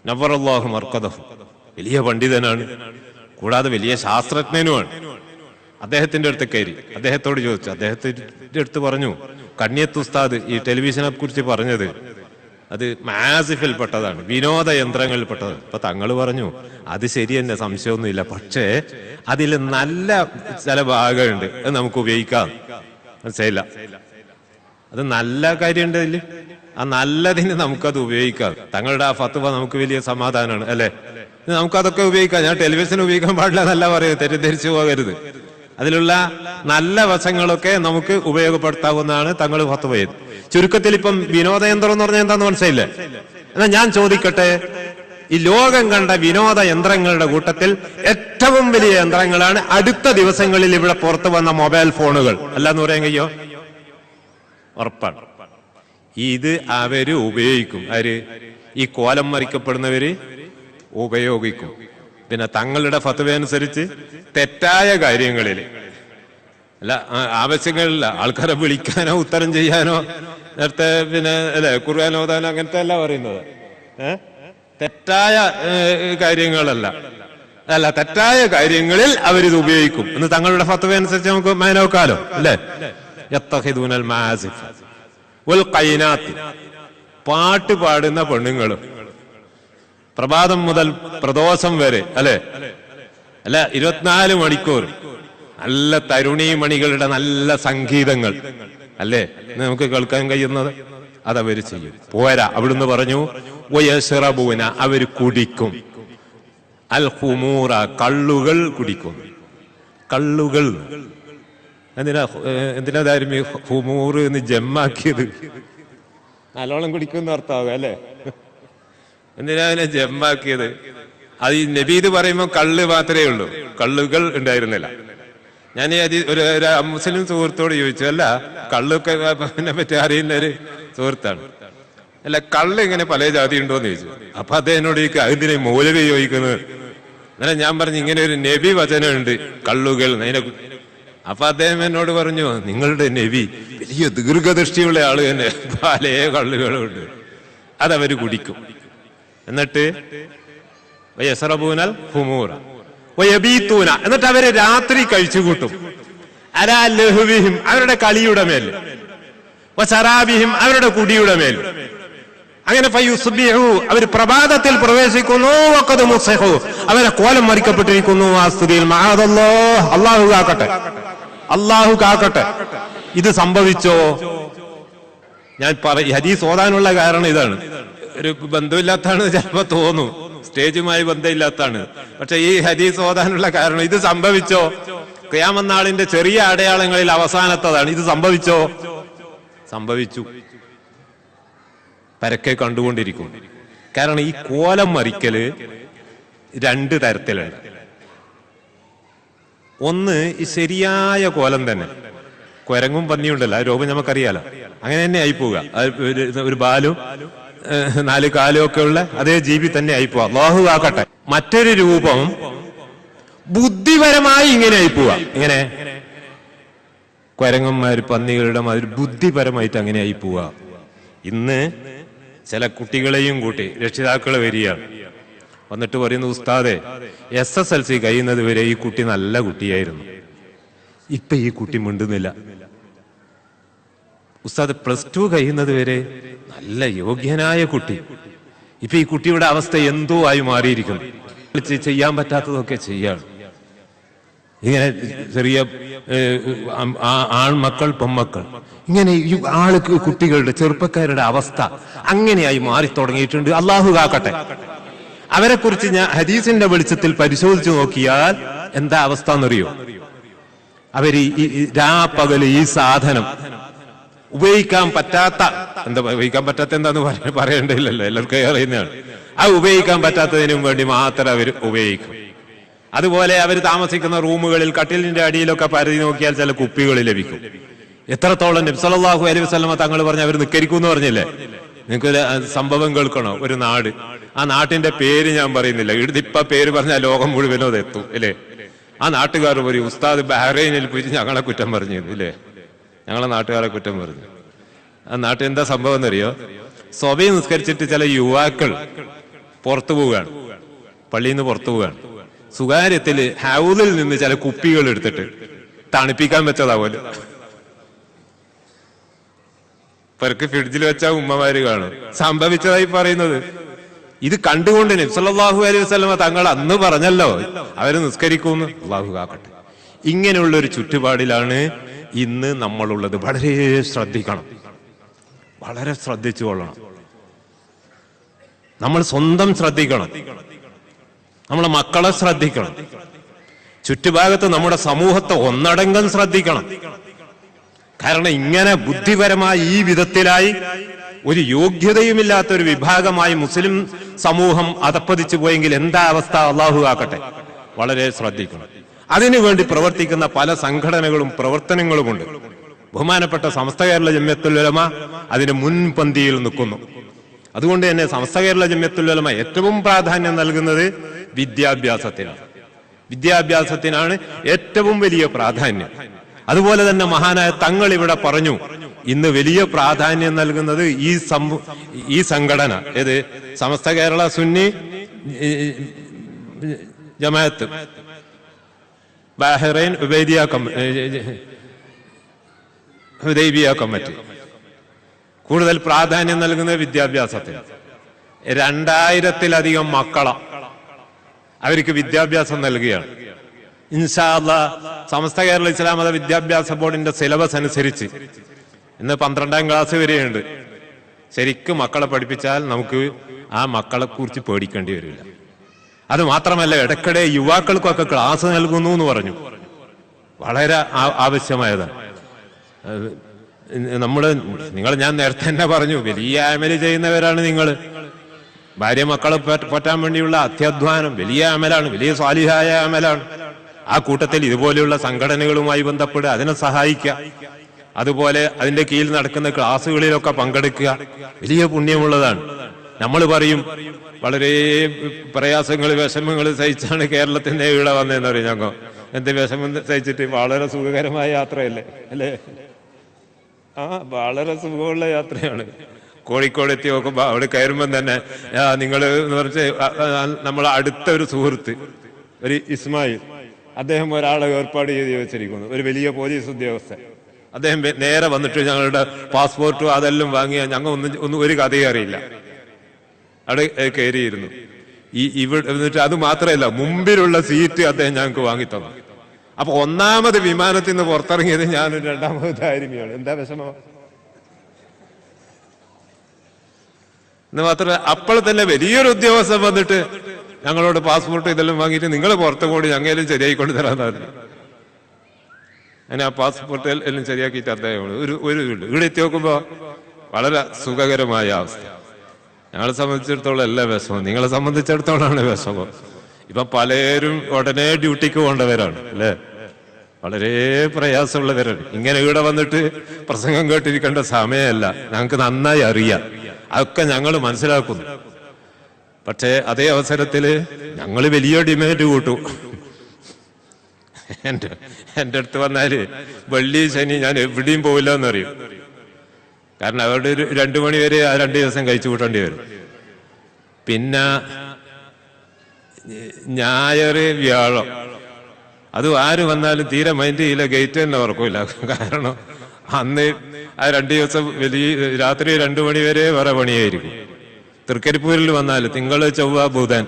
S1: നവ്വറല്ലാഹു മർക്കദഹു, വലിയ പണ്ഡിതനാണ്, കൂടാതെ വലിയ ശാസ്ത്രജ്ഞനുമാണ്. അദ്ദേഹത്തിന്റെ അടുത്ത് കയറി അദ്ദേഹത്തോട് ചോദിച്ചു. അദ്ദേഹത്തിന്റെ അടുത്ത് പറഞ്ഞു, കണ്ണിയത്ത് ഉസ്താദ് ഈ ടെലിവിഷനെ കുറിച്ച് പറഞ്ഞത് അത് മാസിഫിൽ പെട്ടതാണ്, വിനോദ യന്ത്രങ്ങളിൽ പെട്ടതാണ്. അപ്പൊ തങ്ങൾ പറഞ്ഞു, അത് ശരി തന്നെ, സംശയമൊന്നുമില്ല. പക്ഷേ അതിൽ നല്ല ചില ഭാഗമുണ്ട്, അത് നമുക്ക് ഉപയോഗിക്കാം. മനസ്സിലായില്ല? അത് നല്ല കാര്യമുണ്ട് അതിൽ. ആ നല്ലതിന് നമുക്കത് ഉപയോഗിക്കാം. തങ്ങളുടെ ആ ഫത്വ നമുക്ക് വലിയ സമാധാനമാണ്, അല്ലെ? നമുക്കതൊക്കെ ഉപയോഗിക്കാം. ഞാൻ ടെലിവിഷൻ ഉപയോഗിക്കാൻ പാടില്ല എന്നല്ല പറയുന്നത്, തെറ്റിദ്ധരിച്ചു പോകരുത്. അതിലുള്ള നല്ല വശങ്ങളൊക്കെ നമുക്ക് ഉപയോഗപ്പെടുത്താവുന്നതാണ് തങ്ങൾ ഫത്വ ചെയ്ത്. ചുരുക്കത്തിൽ ഇപ്പം വിനോദയന്ത്രം എന്ന് പറഞ്ഞാൽ എന്താന്ന് മനസ്സിലായില്ലേ? എന്നാ ഞാൻ ചോദിക്കട്ടെ, ഈ ലോകം കണ്ട വിനോദ യന്ത്രങ്ങളുടെ കൂട്ടത്തിൽ ഏറ്റവും വലിയ യന്ത്രങ്ങളാണ് അടുത്ത ദിവസങ്ങളിൽ ഇവിടെ പുറത്തു വന്ന മൊബൈൽ ഫോണുകൾ. അല്ലാന്ന് പറയാൻ കഴിയോ? ഉറപ്പാണ്. ഇത് അവര് ഉപയോഗിക്കും. ആര്? ഈ കോലം മറിക്കപ്പെടുന്നവര് ഉപയോഗിക്കും. പിന്നെ തങ്ങളുടെ ഫത്വ അനുസരിച്ച് തെറ്റായ കാര്യങ്ങളിൽ അല്ല, ആവശ്യങ്ങളില്ല, ആൾക്കാരെ വിളിക്കാനോ ഉത്തരം ചെയ്യാനോ നേരത്തെ പിന്നെ അല്ലെ ഖുർആൻ ഓതാനോ അങ്ങനത്തെ അല്ല പറയുന്നത്. തെറ്റായ കാര്യങ്ങളല്ല, തെറ്റായ കാര്യങ്ങളിൽ അവരിത് ഉപയോഗിക്കും എന്ന് തങ്ങളുടെ ഫത്വ അനുസരിച്ച് നമുക്ക് മനോക്കാലോ, അല്ലെ? യത്തഖിദൂനൽ മാസിഫ് വൽ ഖൈനാത്ത്, പാട്ട് പാടുന്ന പെണ്ണുങ്ങളും പ്രഭാതം മുതൽ പ്രദോഷം വരെ, അല്ലെ? 24 മണിക്കൂർ നല്ല തരുണീമണികളുടെ നല്ല സംഗീതങ്ങൾ, അല്ലേ നമുക്ക് കേൾക്കാൻ കഴിയുന്നത്, അതവര് ചെയ്യും. പോരാ, അവിടുന്ന് പറഞ്ഞു വയശ്റബൂന, അവര് കുടിക്കും, അൽ ഖുമൂറ, കള്ളുകൾ കുടിക്കും. കള്ളുകൾ എന്തിനാ ധാരും ഹുമൂർ എന്ന് ജമ്മാക്കിയത്? നല്ലോണം കുടിക്കുന്ന അർത്ഥമാകും, അല്ലെ? എന്തിനാ അതിനെ ജമ്മാക്കിയത്? അത് ഈ നബീദ് പറയുമ്പോൾ കള്ള് മാത്രമേ ഉള്ളൂ, കള്ളുകൾ ഉണ്ടായിരുന്നില്ല. ഞാൻ ഒരു മുസ്ലിം സുഹൃത്തോട് ചോദിച്ചു, അല്ല കള്ളൊക്കെ പറ്റി അറിയുന്ന ഒരു സുഹൃത്താണ്, അല്ല കള്ള് ഇങ്ങനെ പല ജാതി ഉണ്ടോന്ന് ചോദിച്ചു. അപ്പൊ അദ്ദേഹനോട് ചോദിക്കുക, അതിനെ മൗലവി ചോദിക്കുന്നത്. അങ്ങനെ ഞാൻ പറഞ്ഞു, ഇങ്ങനെ ഒരു നബി വചനമുണ്ട് കള്ളുകൾ അതിനെ. അപ്പൊ അദ്ദേഹം എന്നോട് പറഞ്ഞു, നിങ്ങളുടെ നബി വലിയ ദീർഘദൃഷ്ടിയുള്ള ആള് തന്നെ, പല കള്ളുകളുണ്ട്, അതവര് കുടിക്കും. എന്നിട്ട് യസ്റബൂനൽ ഖുമൂറ വയബീതൂന, എന്നിട്ട് അവര് രാത്രി കഴിച്ചുകൂട്ടും. അലാ ലഹ്വിഹിം, അവരുടെ കളിയുടെ മേൽ, വസറാബിഹിം, അവരുടെ കുടിയുടെ മേൽ. അങ്ങനെ ഫയുസ്ബിഹു, അവർ പ്രഭാതത്തിൽ പ്രവേശിക്കുന്നു, വഖദ് മുസ്ഹു, അവരെ കോലം മറിക്കപ്പെട്ടിരിക്കുന്നു. ആ സ്ഥിതിയിൽ മഅദല്ലാഹ്, അല്ലാഹു കാക്കട്ടെ, അല്ലാഹു കാക്കട്ടെ. ഇത് സംഭവിച്ചോ? ഞാൻ ഹദീസ് ഓതാനുള്ള കാരണം ഇതാണ്. ഒരു ബന്ധമില്ലാത്താണ് ചിലപ്പോ തോന്നും, സ്റ്റേജുമായി ബന്ധമില്ലാത്താണ്. പക്ഷെ ഈ ഹദീസ് ഓതാനുള്ള കാരണം ഇത് സംഭവിച്ചോ? ഖിയാമത്ത് നാളിന്റെ ചെറിയ അടയാളങ്ങളിൽ അവസാനത്തതാണ്. ഇത് സംഭവിച്ചോ? സംഭവിച്ചു. പരക്കെ കണ്ടുകൊണ്ടിരിക്കും. കാരണം ഈ കോലം മറിക്കല് 2 തരത്തിലുണ്ട്. ഒന്ന് ഈ ശരിയായ കോലം തന്നെ, കുരങ്ങും പന്നിയുണ്ടല്ലോ, ആ രൂപം നമുക്കറിയാലോ, അങ്ങനെ തന്നെ ആയിപ്പോവുക. ഒരു ബാലും 4 കാലും ഒക്കെ ഉള്ള അതേ ജീവി തന്നെ ആയിപ്പോവാ, അല്ലാഹു ആക്കട്ടെ. മറ്റൊരു രൂപം ബുദ്ധിപരമായി ഇങ്ങനെ ആയിപ്പോവാ. ഇങ്ങനെ കുരങ്ങന്മാര് പന്നികളുടെ മാതിരി ബുദ്ധിപരമായിട്ട് അങ്ങനെ ആയിപ്പോവാ. ഇന്ന് ചില കുട്ടികളെയും കൂട്ടി രക്ഷിതാക്കൾ വരികയാണ്. വന്നിട്ട് പറയുന്നു, ഉസ്താദെ, SSLC കഴിയുന്നത് വരെ ഈ കുട്ടി നല്ല കുട്ടിയായിരുന്നു, ഇപ്പൊ ഈ കുട്ടി മിണ്ടുന്നില്ല. ഉസ്താദ്, +2 കഴിയുന്നത് വരെ നല്ല യോഗ്യനായ കുട്ടി, ഇപ്പൊ ഈ കുട്ടിയുടെ അവസ്ഥ എന്തോ ആയി മാറിയിരിക്കുന്നു. ചെയ്യാൻ പറ്റാത്തതൊക്കെ ചെയ്യാണ്. ഇങ്ങനെ ചെറിയ ആൺമക്കൾ, പെൺമക്കൾ, ഇങ്ങനെ ഈ കുട്ടികളുടെ, ചെറുപ്പക്കാരുടെ അവസ്ഥ അങ്ങനെയായി മാറി തുടങ്ങിയിട്ടുണ്ട്. അള്ളാഹു കാക്കട്ടെ. അവരെ കുറിച്ച് ഞാൻ ഹദീസിന്റെ വെളിച്ചത്തിൽ പരിശോധിച്ചു നോക്കിയാൽ എന്താ അവസ്ഥ എന്നറിയോ? അവര് രാപ്പകല് ഈ സാധനം ഉപയോഗിക്കാൻ പറ്റാത്ത, ഉപയോഗിക്കാൻ പറ്റാത്ത എന്താന്ന് പറയേണ്ടതില്ലല്ലോ, എല്ലാവർക്കും അറിയുന്നതാണ്. ആ ഉപയോഗിക്കാൻ പറ്റാത്തതിനും വേണ്ടി മാത്രം അവർ ഉപയോഗിക്കും. അതുപോലെ അവർ താമസിക്കുന്ന റൂമുകളിൽ കട്ടിലിന്റെ അടിയിലൊക്കെ പരതി നോക്കിയാൽ ചില കുപ്പികൾ ലഭിക്കും. എത്രത്തോളം നബി സല്ലല്ലാഹു അലൈഹി വസല്ലമ തങ്ങൾ പറഞ്ഞ് അവർ നിക്കരിക്കും എന്ന് പറഞ്ഞില്ലേ? നിങ്ങൾക്ക് സംഭവം കേൾക്കണോ? ഒരു നാട്, ആ നാട്ടിന്റെ പേര് ഞാൻ പറയുന്നില്ല, ഇപ്പൊ പേര് പറഞ്ഞാൽ ലോകം മുഴുവനോ അതെത്തും അല്ലേ? ആ നാട്ടുകാർ പറയും, ഉസ്താദ് ബഹ്റൈനിൽ പോയിട്ട് ഞങ്ങളെ കുറ്റം പറഞ്ഞു ഇല്ലേ, ഞങ്ങളെ നാട്ടുകാരെ കുറ്റം പറഞ്ഞു. ആ നാട്ടിൽ എന്താ സംഭവം എന്നറിയോ? സ്വബി നിസ്കരിച്ചിട്ട് ചില യുവാക്കൾ പുറത്തു പോവുകയാണ്, പള്ളിയിൽ നിന്ന് പുറത്തു പോവുകയാണ്. സ്വകാര്യത്തില് ഹൗദിൽ നിന്ന് ചില കുപ്പികൾ എടുത്തിട്ട് തണുപ്പിക്കാൻ വെച്ചതാവുമല്ലോ, പെരക്ക് ഫ്രിഡ്ജിൽ വെച്ച ഉമ്മമാര് കാണും. സംഭവിച്ചതായി പറയുന്നത് ഇത് കണ്ടുകൊണ്ട് നബി സല്ലല്ലാഹു അലൈഹി വസല്ലമ തങ്ങൾ അന്ന് പറഞ്ഞല്ലോ അവര് നിസ്കരിക്കുമെന്ന്. അല്ലാഹു കാക്കട്ടെ. ഇങ്ങനെയുള്ള ഒരു ചുറ്റുപാടിലാണ് ഇന്ന് നമ്മളുള്ളത്. വളരെ ശ്രദ്ധിക്കണം, വളരെ ശ്രദ്ധിച്ചു കൊള്ളണം. നമ്മൾ സ്വന്തം ശ്രദ്ധിക്കണം, നമ്മളെ മക്കളെ ശ്രദ്ധിക്കണം, ചുറ്റുഭാഗത്ത് നമ്മുടെ സമൂഹത്തെ ഒന്നടങ്കം ശ്രദ്ധിക്കണം. കാരണം ഇങ്ങനെ ബുദ്ധിപരമായി ഈ വിധത്തിലായി ഒരു യോഗ്യതയുമില്ലാത്ത ഒരു വിഭാഗമായി മുസ്ലിം സമൂഹം അധപ്പതിച്ചു പോയെങ്കിൽ എന്താ അവസ്ഥ? അള്ളാഹു ആക്കട്ടെ. വളരെ ശ്രദ്ധിക്കണം. അതിനുവേണ്ടി പ്രവർത്തിക്കുന്ന പല സംഘടനകളും പ്രവർത്തനങ്ങളുമുണ്ട്. ബഹുമാനപ്പെട്ട സമസ്ത കേരള ജംഇയ്യത്തുൽ ഉലമ അതിന് മുൻപന്തിയിൽ നിൽക്കുന്നു. അതുകൊണ്ട് തന്നെ സമസ്ത കേരള ജംഇയ്യത്തുൽ ഉലമ ഏറ്റവും പ്രാധാന്യം നൽകുന്നത് വിദ്യാഭ്യാസത്തിനാണ്. വിദ്യാഭ്യാസത്തിനാണ് ഏറ്റവും വലിയ പ്രാധാന്യം. അതുപോലെ തന്നെ മഹാനായ തങ്ങൾ ഇവിടെ പറഞ്ഞു, ഇന്ന് വലിയ പ്രാധാന്യം നൽകുന്നത് ഈ സംഘടന, ഏത് സമസ്ത കേരള സുന്നി ജമാഅത്ത് ബഹ്റൈൻ ഹുദൈബിയ കമ്മിറ്റി കൂടുതൽ പ്രാധാന്യം നൽകുന്നത് വിദ്യാഭ്യാസത്തിന്. 2000-ലധികം മക്കളെ അവർക്ക് വിദ്യാഭ്യാസം നൽകുകയാണ്. ഇൻഷാ അല്ലാഹ് സമസ്ത കേരള ഇസ്ലാം മത വിദ്യാഭ്യാസ ബോർഡിന്റെ സിലബസ് അനുസരിച്ച് ഇന്ന് 12ാം ക്ലാസ് വരെയുണ്ട്. ശരിക്കും മക്കളെ പഠിപ്പിച്ചാൽ നമുക്ക് ആ മക്കളെ കുറിച്ച് പേടിക്കേണ്ടി വരില്ല. അത് മാത്രമല്ല, ഇടയ്ക്കിടെ യുവാക്കൾക്കൊക്കെ ക്ലാസ് നൽകുന്നു എന്ന് പറഞ്ഞു. വളരെ ആവശ്യമായതാണ്. ഞാൻ നേരത്തെ തന്നെ പറഞ്ഞു, വലിയ അമല് ചെയ്യുന്നവരാണ് നിങ്ങൾ. ഭാര്യ മക്കളെ പറ്റാൻ വേണ്ടിയുള്ള അത്യധ്വാനം വലിയ അമലാണ്, വലിയ സ്വാലിഹായ അമലാണ്. ആ കൂട്ടത്തിൽ ഇതുപോലെയുള്ള സംഘടനകളുമായി ബന്ധപ്പെട്ട് അതിനെ സഹായിക്കുക, അതുപോലെ അതിന്റെ കീഴിൽ നടക്കുന്ന ക്ലാസ്സുകളിലൊക്കെ പങ്കെടുക്കുക, വലിയ പുണ്യമുള്ളതാണ്. നമ്മൾ പറയും വളരെ പ്രയാസങ്ങൾ വിഷമങ്ങൾ സഹിച്ചാണ് കേരളത്തിന്റെ ഇവിടെ വന്നതെന്ന് പറയും. ഞങ്ങൾ എന്ത് വിഷമം സഹിച്ചിട്ട് വളരെ സുഖകരമായ യാത്രയല്ലേ അല്ലേ? വളരെ സുഖമുള്ള യാത്രയാണ്. കോഴിക്കോട് എത്തി നോക്കുമ്പോ അവിടെ കയറുമ്പം തന്നെ നിങ്ങൾ എന്ന് പറഞ്ഞ് നമ്മളെ അടുത്ത ഒരു സുഹൃത്ത്, ഒരു ഇസ്മായിൽ, അദ്ദേഹം ഒരാളെ ഏർപ്പാട് ചെയ്ത് വെച്ചിരിക്കുന്നു, ഒരു വലിയ പോലീസ് ഉദ്യോഗസ്ഥൻ. അദ്ദേഹം നേരെ വന്നിട്ട് ഞങ്ങളുടെ പാസ്പോർട്ടും അതെല്ലാം വാങ്ങിയ ഞങ്ങൾ ഒന്നും ഒരു കഥയും അറിയില്ല അവിടെ കയറിയിരുന്നു. ഇവിടെ എന്നിട്ട് അത് മാത്രമല്ല, മുമ്പിലുള്ള സീറ്റ് അദ്ദേഹം ഞങ്ങൾക്ക് വാങ്ങിത്തന്നു. അപ്പൊ ഒന്നാമത് വിമാനത്തിൽ നിന്ന് പുറത്തിറങ്ങിയത് ഞാനും രണ്ടാമത് ആയിരുമയാണ്. എന്താ വിഷമം എന്ന് മാത്രമല്ല, അപ്പോൾ തന്നെ വലിയൊരു ഉദ്യോഗസ്ഥൻ വന്നിട്ട് ഞങ്ങളോട് പാസ്പോർട്ട് ഇതെല്ലാം വാങ്ങിയിട്ട് നിങ്ങൾ പുറത്തു കൂടി ഞങ്ങളെല്ലാം ശരിയായിക്കൊണ്ട് തരാന്നായിരുന്നു. അങ്ങനെ ആ പാസ്പോർട്ട് എല്ലാം ശരിയാക്കിയിട്ട് അദ്ദേഹം ഒരു ഇവിടെ എത്തി നോക്കുമ്പോ വളരെ സുഖകരമായ അവസ്ഥ. ഞങ്ങളെ സംബന്ധിച്ചിടത്തോളം എല്ലാ വിഷമം, നിങ്ങളെ സംബന്ധിച്ചിടത്തോളാണ് വിഷമം. ഇപ്പൊ പലരും ഉടനെ ഡ്യൂട്ടിക്ക് പോകേണ്ടവരാണ് അല്ലേ? വളരെ പ്രയാസമുള്ളവരാണ്. ഇങ്ങനെ ഇവിടെ വന്നിട്ട് പ്രസംഗം കേട്ടിരിക്കേണ്ട സമയമല്ല, ഞങ്ങൾക്ക് നന്നായി അറിയാം, അതൊക്കെ ഞങ്ങൾ മനസ്സിലാക്കുന്നു. പക്ഷേ അതേ അവസരത്തില് ഞങ്ങൾ വലിയ ഡിമാൻഡ് കൂട്ടും. എന്റെ അടുത്ത് വന്നാല് വെള്ളി ശനി ഞാൻ എവിടെയും പോവില്ല എന്നറിയും. കാരണം അവരുടെ ഒരു 2 മണി വരെ ആ 2 ദിവസം കഴിച്ചു കൂട്ടേണ്ടി വരും. പിന്നെ ഞായർ വ്യാഴം അത് ആര് വന്നാലും തീരെ മൈൻഡ് ചെയ്യില്ല, ഗേറ്റ് തന്നെ ഉറക്കില്ല. കാരണം അന്ന് ആ 2 ദിവസം വലിയ രാത്രി 2 മണി വരെ വേറെ പണിയായിരിക്കും. തൃക്കരിപ്പൂരിൽ വന്നാൽ തിങ്കൾ ചൊവ്വ ബുധൻ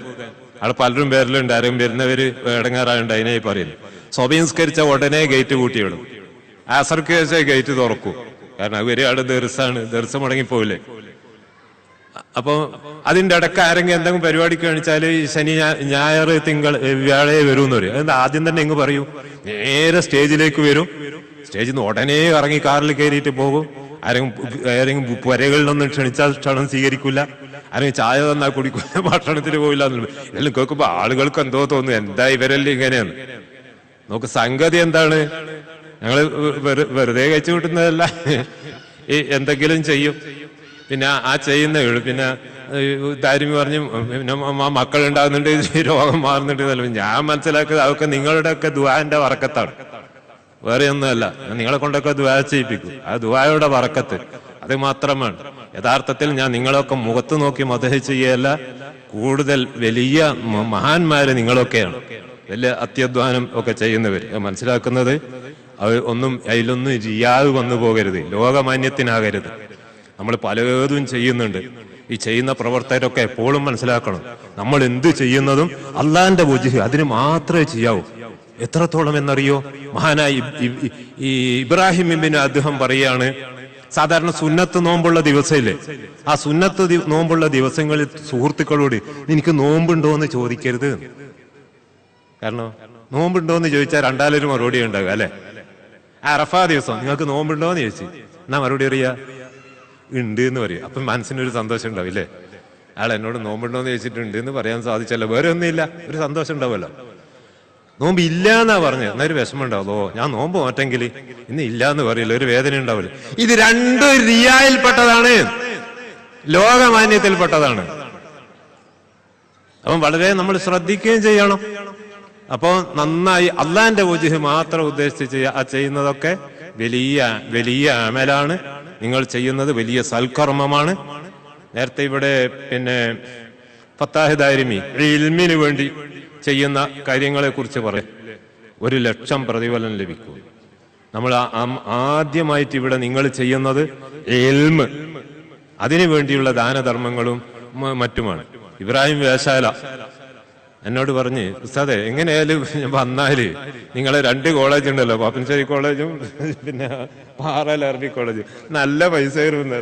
S1: അവിടെ പലരും പേരിലുണ്ട്. ആരും വരുന്നവര് ഇടങ്ങാറായുണ്ട്. അതിനായി പറയുന്നു സ്വഭിംസ്കരിച്ച ഉടനെ ഗേറ്റ് കൂട്ടിയിടും. ആസർക്ക് ശേഷം ഗേറ്റ് തുറക്കൂ. കാരണം അവര് അവിടെ ദർശ മുടങ്ങിപ്പോവില്ലേ. അപ്പൊ അതിന്റെ ഇടക്ക് ആരെങ്കിലും എന്തെങ്കിലും പരിപാടി കാണിച്ചാല് ശനി ഞായർ തിങ്കൾ വ്യാഴേ വരൂന്ന് പറയും. അത് ആദ്യം തന്നെ ഇങ്ങ് പറയൂ. നേരെ സ്റ്റേജിലേക്ക് വരും. സ്റ്റേജിൽ നിന്ന് ഉടനെ ഇറങ്ങി കാറിൽ കയറിയിട്ട് പോകും. ആരെങ്കിലും പുരകളിലൊന്നും ക്ഷണിച്ചാൽ ക്ഷണം സ്വീകരിക്കില്ല. ആരെങ്കിലും ചായ തന്നാൽ കുടിക്കില്ല, ഭക്ഷണത്തിന് പോയില്ല. ഇതെല്ലാം കേൾക്കുമ്പോ ആളുകൾക്ക് എന്തോ തോന്നുന്നു, എന്താ ഇവരെല്ലാം ഇങ്ങനെയാണ്. നോക്ക് സംഗതി എന്താണ്, ഞങ്ങള് വെറുതെ കഴിച്ചു കിട്ടുന്നതല്ല, ഈ എന്തെങ്കിലും ചെയ്യും. പിന്നെ ആ ചെയ്യുന്ന പിന്നെ ദാരിമി പറഞ്ഞു പിന്നെ മക്കളുണ്ടാകുന്നുണ്ട്, രോഗം മാറുന്നുണ്ട്. ഞാൻ മനസ്സിലാക്കുന്നത് അതൊക്കെ നിങ്ങളുടെയൊക്കെ ദുആന്റെ വറക്കത്താണ്, വേറെ ഒന്നുമല്ല. നിങ്ങളെ കൊണ്ടൊക്കെ ദുആ ചെയ്യിപ്പിക്കും. ആ ദുആയുടെ വറക്കത്ത് അത് മാത്രമാണ്. യഥാർത്ഥത്തിൽ ഞാൻ നിങ്ങളൊക്കെ മുഖത്ത് നോക്കി മദഹ് ചെയ്യല്ല, കൂടുതൽ വലിയ മഹാന്മാര് നിങ്ങളൊക്കെയാണ്, വലിയ അത്യധ്വാനം ഒക്കെ ചെയ്യുന്നവർ. മനസ്സിലാക്കുന്നത് ഒന്നും അതിലൊന്നും റിയാവ് വന്നു പോകരുത്, ലോകമാന്യത്തിനാകരുത്. നമ്മൾ പലതും ചെയ്യുന്നുണ്ട്. ഈ ചെയ്യുന്ന പ്രവർത്തകരൊക്കെ എപ്പോഴും മനസ്സിലാക്കണം, നമ്മൾ എന്ത് ചെയ്യുന്നതും അള്ളാന്റെ വജ്ഹ് അതിന് മാത്രമേ ചെയ്യാവൂ. എത്രത്തോളം എന്നറിയോ? മഹാനായി ഈ ഇബ്രാഹിം ഇബ്നു അദ്ദേഹം പറയാണ്, സാധാരണ സുന്നത്ത് നോമ്പുള്ള ദിവസമില്ലേ, ആ സുന്നത്ത് നോമ്പുള്ള ദിവസങ്ങളിൽ സുഹൃത്തുക്കളോട് എനിക്ക് നോമ്പുണ്ടോ എന്ന് ചോദിക്കരുത്. കാരണം നോമ്പുണ്ടോ എന്ന് ചോദിച്ചാൽ രണ്ടാലൊരു മറുപടി ഉണ്ടാകുക അല്ലെ. അറഫാ ദിവസം നിങ്ങൾക്ക് നോമ്പുണ്ടോ എന്ന് ചോദിച്ചു, എന്നാ മറുപടി അറിയാ ഉണ്ട് എന്ന് പറയും. അപ്പൊ മനസ്സിനൊരു സന്തോഷം ഉണ്ടാവില്ലേ. അയാൾ എന്നോട് നോമ്പുണ്ടോ എന്ന് ചോദിച്ചിട്ടുണ്ട് എന്ന് പറയാൻ സാധിച്ചല്ലോ, വേറെ ഒന്നുമില്ല, ഒരു സന്തോഷം ഉണ്ടാവുമല്ലോ. നോമ്പ് ഇല്ല എന്നാ പറഞ്ഞത്, എന്നൊരു വിഷമം ഉണ്ടാവുമോ, ഞാൻ നോമ്പ് മാറ്റെങ്കിൽ ഇന്ന് ഇല്ല എന്ന് പറയില്ല, ഒരു വേദന ഉണ്ടാവില്ല. ഇത് രണ്ടും റിയായിൽപ്പെട്ടതാണ്, ലോകമാന്യത്തിൽപ്പെട്ടതാണ്. അപ്പം വളരെ നമ്മൾ ശ്രദ്ധിക്കുകയും ചെയ്യണം. അപ്പോ നന്നായി അള്ളാന്റെ വജ്ഹ് മാത്രം ഉദ്ദേശിച്ച് ചെയ്യുന്നതൊക്കെ വലിയ വലിയ അമലാണ്. നിങ്ങൾ ചെയ്യുന്നത് വലിയ സൽക്കർമ്മമാണ്. നേരത്തെ ഇവിടെ പിന്നെ ഫത്താഹ് ദാരിമി ഇൽമിന് വേണ്ടി ചെയ്യുന്ന കാര്യങ്ങളെ കുറിച്ച് പറയും. 1,00,000 പ്രതിഫലം ലഭിക്കും. നമ്മൾ ആദ്യമായിട്ട് ഇവിടെ നിങ്ങൾ ചെയ്യുന്നത് ഇൽമ്, അതിനു വേണ്ടിയുള്ള ദാനധർമ്മങ്ങളും മറ്റുമാണ്. ഇബ്രാഹിം വേശാല എന്നോട് പറഞ്ഞ്, ഉസ്താദെ എങ്ങനെയായാലും വന്നാല് നിങ്ങളെ 2 കോളേജ് ഉണ്ടല്ലോ, പാപ്പൻശ്ശേരി കോളേജും പിന്നെ പാറൽ അറബിക് കോളേജും, നല്ല പൈസ കയറുമെന്ന്.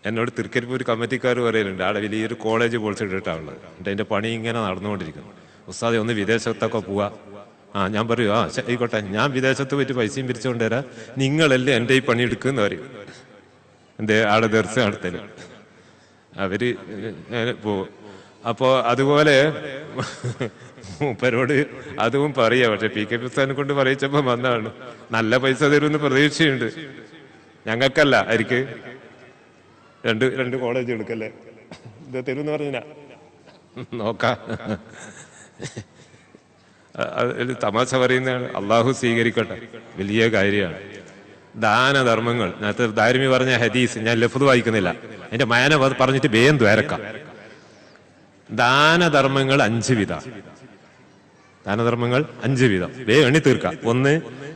S1: എന്നോട് തൃക്കരിപ്പൂർ കമ്മിറ്റിക്കാർ പറയലുണ്ട്, അവിടെ വലിയൊരു കോളേജ് പൊളിച്ചിട്ടിട്ടാണുള്ളത്. എന്നിട്ട് അതിന്റെ പണി ഇങ്ങനെ നടന്നുകൊണ്ടിരിക്കുന്നു. ഉസ്താദെ ഒന്ന് വിദേശത്തൊക്കെ പോവാ. ഞാൻ പറയൂ, ആയിക്കോട്ടെ, ഞാൻ വിദേശത്ത് പോയിട്ട് പൈസയും പിരിച്ചുകൊണ്ട് തരാം, നിങ്ങളല്ലേ എൻ്റെ ഈ പണി എടുക്കുമെന്ന് പറയും. എന്തേ ആടെ ദർശ നടത്തല് അവര് പോവും. അപ്പോ അതുപോലെ മൂപ്പരോട് അതും പറയാ. പക്ഷെ PK ഉസ്താദിനെ കൊണ്ട് പറയിച്ചപ്പോ വന്നതാണ്, നല്ല പൈസ തരുമെന്ന് പ്രതീക്ഷയുണ്ട്. ഞങ്ങൾക്കല്ല, ആർക്ക് രണ്ട് കോളേജ് എടുക്കല്ലേ, ഇത് തരുമെന്ന് പറഞ്ഞ നോക്കാം. തമാശ പറയുന്നതാണ്. അള്ളാഹു സ്വീകരിക്കട്ടെ, വലിയ കാര്യമാണ്. ദാനധർമ്മങ്ങൾ നേരത്തെ ദാരിമി പറഞ്ഞ ഹദീസ് ഞാൻ ലഫ്ദ് വായിക്കുന്നില്ല, അതിന്റെ മാന പറഞ്ഞിട്ട് വേഗം ദ്വാരക്കാം. ദാനധർമ്മങ്ങൾ 5 വിധം. ദാനധർമ്മങ്ങൾ 5 വിധം വേഗം എണ്ണി തീർക്കാം.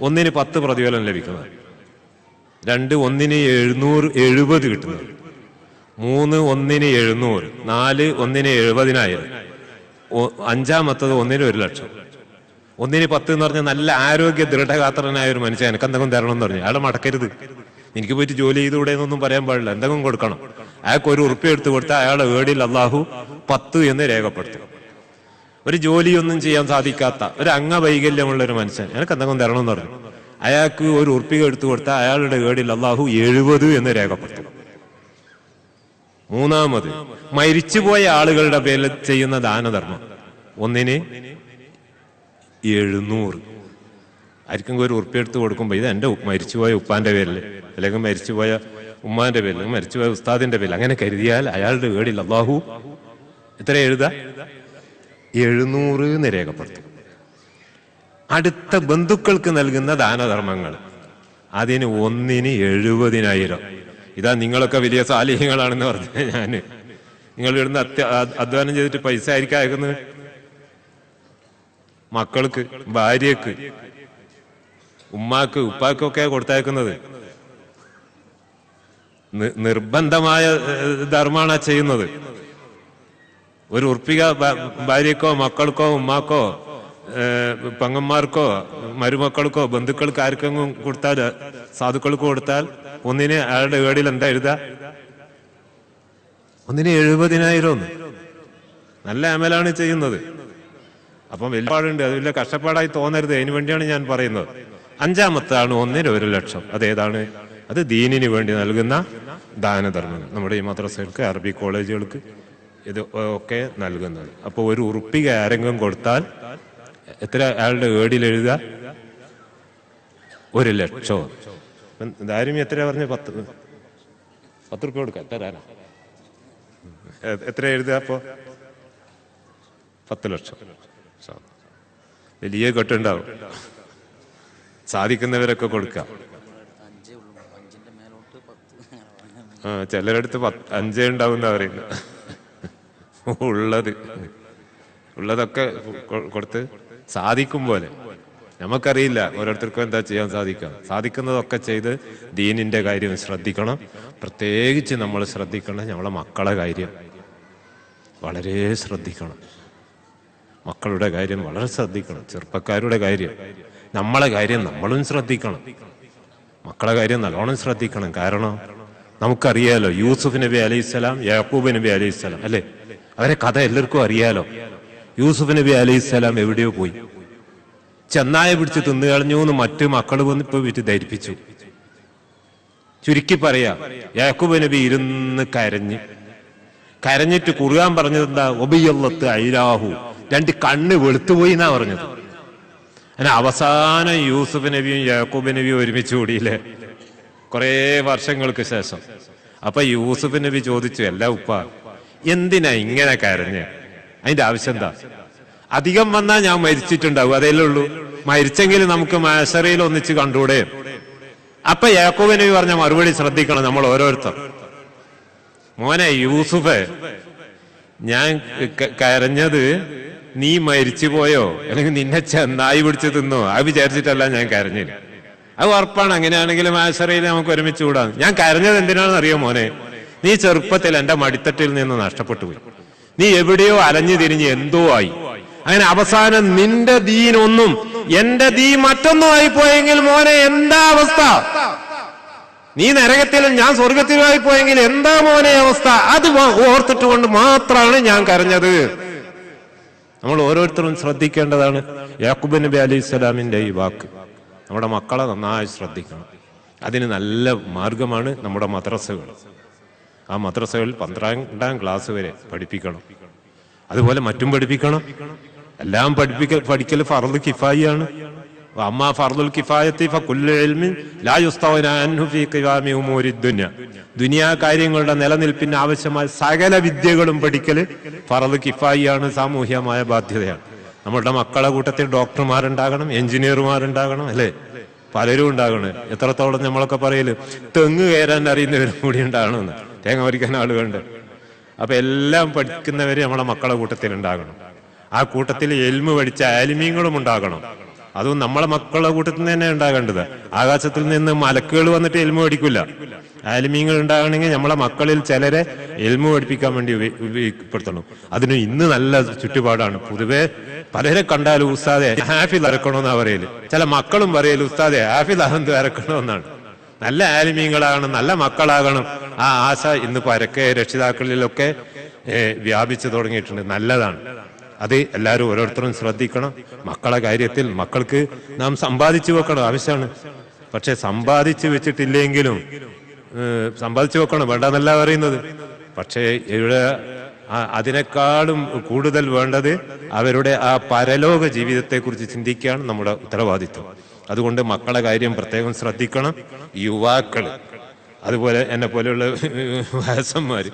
S1: ഒന്നിന് 10 പ്രതിഫലം ലഭിക്കുന്നത്, 2 1-ന് 770 കിട്ടുന്നത്, 3 1-ന് 700, 4 1-ന് 70,000, 5-മത്തത് 1-ന് 1,00,000. 1-ന് 10 എന്ന് പറഞ്ഞാൽ നല്ല ആരോഗ്യ ദൃഢഗാത്രനായ ഒരു മനുഷ്യൻ, എനിക്ക് എന്തെങ്കിലും തരണം എന്ന് പറഞ്ഞു അയാളെ മടക്കരുത്. എനിക്ക് പോയിട്ട് ജോലി ചെയ്തുകൂടെ എന്നൊന്നും പറയാൻ പാടില്ല, എന്തെങ്കിലും കൊടുക്കണം. അയാൾക്ക് 1 ഉറുപ്പ്യ എടുത്തു കൊടുത്താൽ അയാളെ വേടിയിൽ അള്ളാഹു 10 എന്ന് രേഖപ്പെടുത്തും. ഒരു ജോലിയൊന്നും ചെയ്യാൻ സാധിക്കാത്ത ഒരു അംഗവൈകല്യമുള്ള ഒരു മനുഷ്യൻ, എനിക്ക് എന്തെങ്കിലും തരണം എന്ന് പറഞ്ഞു, അയാൾക്ക് 1 ഉറുപ്പ്യ എടുത്തു കൊടുത്താൽ അയാളുടെ വേടിയിൽ അള്ളാഹു 70 എന്ന് രേഖപ്പെടുത്തും. 3-മത് മരിച്ചുപോയ ആളുകളുടെ പേരിൽ ചെയ്യുന്ന ദാനധർമ്മം, 1-ന് 700. ആർക്കും 1 ഉറുപ്പ്യ എടുത്ത് കൊടുക്കുമ്പോൾ ഇത് എൻ്റെ മരിച്ചുപോയ ഉപ്പാന്റെ പേരിൽ, അല്ലെങ്കിൽ മരിച്ചുപോയ ഉമ്മാന്റെ പേരിൽ, മരിച്ചുപോയ ഉസ്താദിന്റെ പേരിൽ, അങ്ങനെ കരുതിയാൽ അയാളുടെ വീടിൽ അള്ളാഹു എത്ര എഴുതാ 700 എന്ന് രേഖപ്പെടുത്തും. അടുത്ത ബന്ധുക്കൾക്ക് നൽകുന്ന ദാനധർമ്മങ്ങൾ, അതിന് ഒന്നിന് 70,000. ഇതാ നിങ്ങളൊക്കെ വലിയ സാലിഹ്യങ്ങളാണെന്ന് പറഞ്ഞ ഞാന്. നിങ്ങൾ ഇവിടുന്ന് അധ്വാനം ചെയ്തിട്ട് പൈസ ആയിരിക്കും അയക്കുന്നത് മക്കൾക്ക്, ഭാര്യക്ക്, ഉമ്മാക്ക്, ഉപ്പാക്കൊക്കെ കൊടുത്തയക്കുന്നത്. നിർബന്ധമായ ധർമ്മമാണ് ചെയ്യുന്നത്. ഒരു ഉറുപ്പിക ഭാര്യക്കോ മക്കൾക്കോ ഉമ്മാക്കോ പെങ്ങന്മാർക്കോ മരുമക്കൾക്കോ ബന്ധുക്കൾക്ക് ആർക്കെങ്കിലും കൊടുത്താൽ, സാധുക്കൾക്ക് കൊടുത്താൽ ഒന്നിന് അയാളുടെ ഏടിൽ എന്താ എഴുതാ? ഒന്നിന് 70,000. നല്ല അമലാണ് ചെയ്യുന്നത്. അപ്പം വലിയ പാടുണ്ട്, അത് വലിയ കഷ്ടപ്പാടായി തോന്നരുത്. അതിനു വേണ്ടിയാണ് ഞാൻ പറയുന്നത്. 5-ാമത്താണ് 1-ന് 1,00,000. അതേതാണ്? അത് ദീനിന് വേണ്ടി നൽകുന്ന ദാനധർമ്മങ്ങൾ. നമ്മുടെ ഈ മദ്രസകൾക്ക്, അറബി കോളേജുകൾക്ക് ഇത് ഒക്കെ നൽകുന്നത്. അപ്പോൾ ഒരു ഉറുപ്പിക ആരെങ്കിലും കൊടുത്താൽ എത്ര അയാളുടെ ഏടിൽ എഴുതുക? 1,00,000. ദാരിമി എത്ര പറഞ്ഞു? 10 റുപ്യ കൊടുക്കാം. തരാനാ എത്ര എഴുതുക? അപ്പോ 10 ലക്ഷം. വലിയ കെട്ടുണ്ടാവും. സാധിക്കുന്നവരൊക്കെ കൊടുക്കാം. ചിലരടുത്ത് 5 ഉണ്ടാവും പറയുന്നത്. ഉള്ളതൊക്കെ കൊടുത്ത് സാധിക്കും പോലെ. നമുക്കറിയില്ല ഓരോരുത്തർക്കും എന്താ ചെയ്യാൻ സാധിക്കുന്നതൊക്കെ ചെയ്ത് ദീനിന്റെ കാര്യം ശ്രദ്ധിക്കണം. പ്രത്യേകിച്ച് നമ്മൾ ശ്രദ്ധിക്കണം നമ്മളെ മക്കളെ കാര്യം വളരെ ശ്രദ്ധിക്കണം. മക്കളുടെ കാര്യം വളരെ ശ്രദ്ധിക്കണം. ചെറുപ്പക്കാരുടെ കാര്യം, നമ്മളെ കാര്യം നമ്മളും ശ്രദ്ധിക്കണം. മക്കളെ കാര്യം നല്ലോണം ശ്രദ്ധിക്കണം. കാരണം നമുക്കറിയാലോ യൂസുഫ് നബി അലൈഹിസ്സലാം, യാക്കൂബ് നബി അലൈഹിസ്സലാം, അല്ലെ? അവരെ കഥ എല്ലാവർക്കും അറിയാലോ. യൂസുഫ് നബി അലൈഹിസ്സലാം എവിടെയോ പോയി, ചെന്നായ പിടിച്ച് തിന്നു കളഞ്ഞു എന്ന് മറ്റു മക്കൾ വന്ന് ഇപ്പൊ വിറ്റ് ധരിപ്പിച്ചു. ചുരുക്കി പറയാ, യാക്കൂബ് നബി ഇരുന്ന് കരഞ്ഞിട്ട് ഖുർആൻ പറഞ്ഞത് എന്താ? ഒബിയല്ലത്ത് ഐലാഹു, 2 കണ്ണ് വെളുത്തുപോയി എന്നാ പറഞ്ഞത്. അങ്ങനെ അവസാനം യൂസുഫ് നബിയും യാക്കൂബ് നബിയും ഒരുമിച്ച് കൂടിയില്ലേ കുറെ വർഷങ്ങൾക്ക് ശേഷം. അപ്പൊ യൂസുഫ് നബി ചോദിച്ചു, അല്ല ഉപ്പ, എന്തിനാ ഇങ്ങനെ കരഞ്ഞ്? അതിന്റെ ആവശ്യം എന്താ? അധികം വന്നാൽ ഞാൻ മരിച്ചിട്ടുണ്ടാവും, അതല്ലേ ഉള്ളൂ. മരിച്ചെങ്കിൽ നമുക്ക് മാശറയിൽ ഒന്നിച്ച് കണ്ടൂടെ? അപ്പൊ യാക്കൂബ് നബി പറഞ്ഞ മറുപടി ശ്രദ്ധിക്കണം നമ്മൾ ഓരോരുത്തർ. മോനെ യൂസുഫേ, ഞാൻ കരഞ്ഞത് നീ മരിച്ചു പോയോ അല്ലെങ്കിൽ നിന്നെ ചെന്നായി പിടിച്ച് തിന്നോ അത് വിചാരിച്ചിട്ടല്ല ഞാൻ കരഞ്ഞില്ല. അത് ഉറപ്പാണ്. അങ്ങനെയാണെങ്കിൽ മാശറയിൽ നമുക്ക് ഒരുമിച്ച് കൂടാം. ഞാൻ കരഞ്ഞത് എന്തിനാണെന്ന് അറിയോ മോനെ? നീ ചെറുപ്പത്തിൽ എന്റെ മടിത്തട്ടിൽ നിന്ന് നഷ്ടപ്പെട്ടു പോയി. നീ എവിടെയോ അലഞ്ഞു തിരിഞ്ഞ് എന്തോ ആയി. അങ്ങനെ അവസാനം നിന്റെ ദീനൊന്നും എന്റെ ദീൻ മറ്റൊന്നും ആയി പോയെങ്കിൽ മോനെ എന്താ അവസ്ഥ? നീ നരകത്തിലും ഞാൻ സ്വർഗത്തിലുമായി പോയെങ്കിൽ എന്താ മോനെ അവസ്ഥ? അത് ഓർത്തിട്ട് കൊണ്ട് മാത്രമാണ് ഞാൻ കരഞ്ഞത്. നമ്മൾ ഓരോരുത്തരും ശ്രദ്ധിക്കേണ്ടതാണ് യാക്കൂബ് നബി അലൈഹിസ്സലാമിന്റെ ഈ വാക്ക്. നമ്മുടെ മക്കളെ നന്നായി ശ്രദ്ധിക്കണം. അതിന് നല്ല മാർഗമാണ് നമ്മുടെ മദ്രസകൾ. ആ മദ്രസകളിൽ 12ാം ക്ലാസ് വരെ പഠിപ്പിക്കണം. അതുപോലെ മറ്റും പഠിപ്പിക്കണം. എല്ലാം പഠിക്കൽ ഫർദ് കിഫായിയാണ്. അമ്മാ ഫർദുൽ കിഫായത്തി ഫകുല്ലു ഇൽമിൻ ലാ യുസ്തഗ്നാ അൻഹു ഫീ ഖിവാമി ഉമൂരി ദുനിയ. ദുനിയാ കാര്യങ്ങളുടെ നിലനിൽപ്പിന് ആവശ്യമായ സകല വിദ്യകളും പഠിക്കൽ ഫർദ് കിഫായിയാണ്, സാമൂഹ്യമായ ബാധ്യതയാണ്. നമ്മളുടെ മക്കളെ കൂട്ടത്തിൽ ഡോക്ടർമാരുണ്ടാകണം, എഞ്ചിനീയർമാരുണ്ടാകണം, അല്ലെ? പലരും ഉണ്ടാകണം. എത്രത്തോളം നമ്മളൊക്കെ പറയല് തെങ്ങ് കയറാൻ അറിയുന്നവരും കൂടി ഉണ്ടാകണമെന്ന്, തേങ്ങ പറിക്കാൻ ആളുകളുണ്ട്. അപ്പൊ എല്ലാം പഠിക്കുന്നവര് നമ്മളെ മക്കളെ കൂട്ടത്തിൽ ഉണ്ടാകണം. ആ കൂട്ടത്തിൽ എൽമ് പഠിച്ച ആലിമീങ്ങളും ഉണ്ടാകണം. അതും നമ്മളെ മക്കളുടെ കൂട്ടത്തിൽ നിന്ന് തന്നെ ഉണ്ടാകേണ്ടത്. ആകാശത്തിൽ നിന്ന് മലക്കുകൾ വന്നിട്ട് എൽമു പഠിക്കില്ല. ആലിമീങ്ങൾ ഉണ്ടാകണമെങ്കിൽ നമ്മളെ മക്കളിൽ ചിലരെ എൽമു പഠിപ്പിക്കാൻ വേണ്ടി ഉപയോഗപ്പെടുത്തണം. അതിന് ഇന്ന് നല്ല ചുറ്റുപാടാണ്. പൊതുവെ പലരെ കണ്ടാലും ഉസ്താദെ ഹാഫിൽ ഇറക്കണമെന്നാ പറയല്. ചില മക്കളും പറയല് ഉസ്താദെ ഹാഫിൽ അഹന്ത് ഇറക്കണമെന്നാണ്. നല്ല ആലിമീങ്ങളാകണം, നല്ല മക്കളാകണം. ആ ആശ ഇന്ന് പരക്കെ രക്ഷിതാക്കളിലൊക്കെ വ്യാപിച്ചു തുടങ്ങിയിട്ടുണ്ട്. നല്ലതാണ്. അത് എല്ലാവരും ഓരോരുത്തരും ശ്രദ്ധിക്കണം. മക്കളെ കാര്യത്തിൽ മക്കൾക്ക് നാം സമ്പാദിച്ചു വെക്കണം, ആവശ്യമാണ്. പക്ഷെ സമ്പാദിച്ചു വെച്ചിട്ടില്ലെങ്കിലും സമ്പാദിച്ചു വെക്കണം, വേണ്ടെന്നല്ല പറയുന്നത്. പക്ഷേ ഇവിടെ അതിനേക്കാളും കൂടുതൽ വേണ്ടത് അവരുടെ ആ പരലോക ജീവിതത്തെക്കുറിച്ച് ചിന്തിക്കുകയാണ് നമ്മുടെ ഉത്തരവാദിത്വം. അതുകൊണ്ട് മക്കളെ കാര്യം പ്രത്യേകം ശ്രദ്ധിക്കണം. യുവാക്കൾ അതുപോലെ എന്നെ പോലെയുള്ള വയസ്സന്മാർ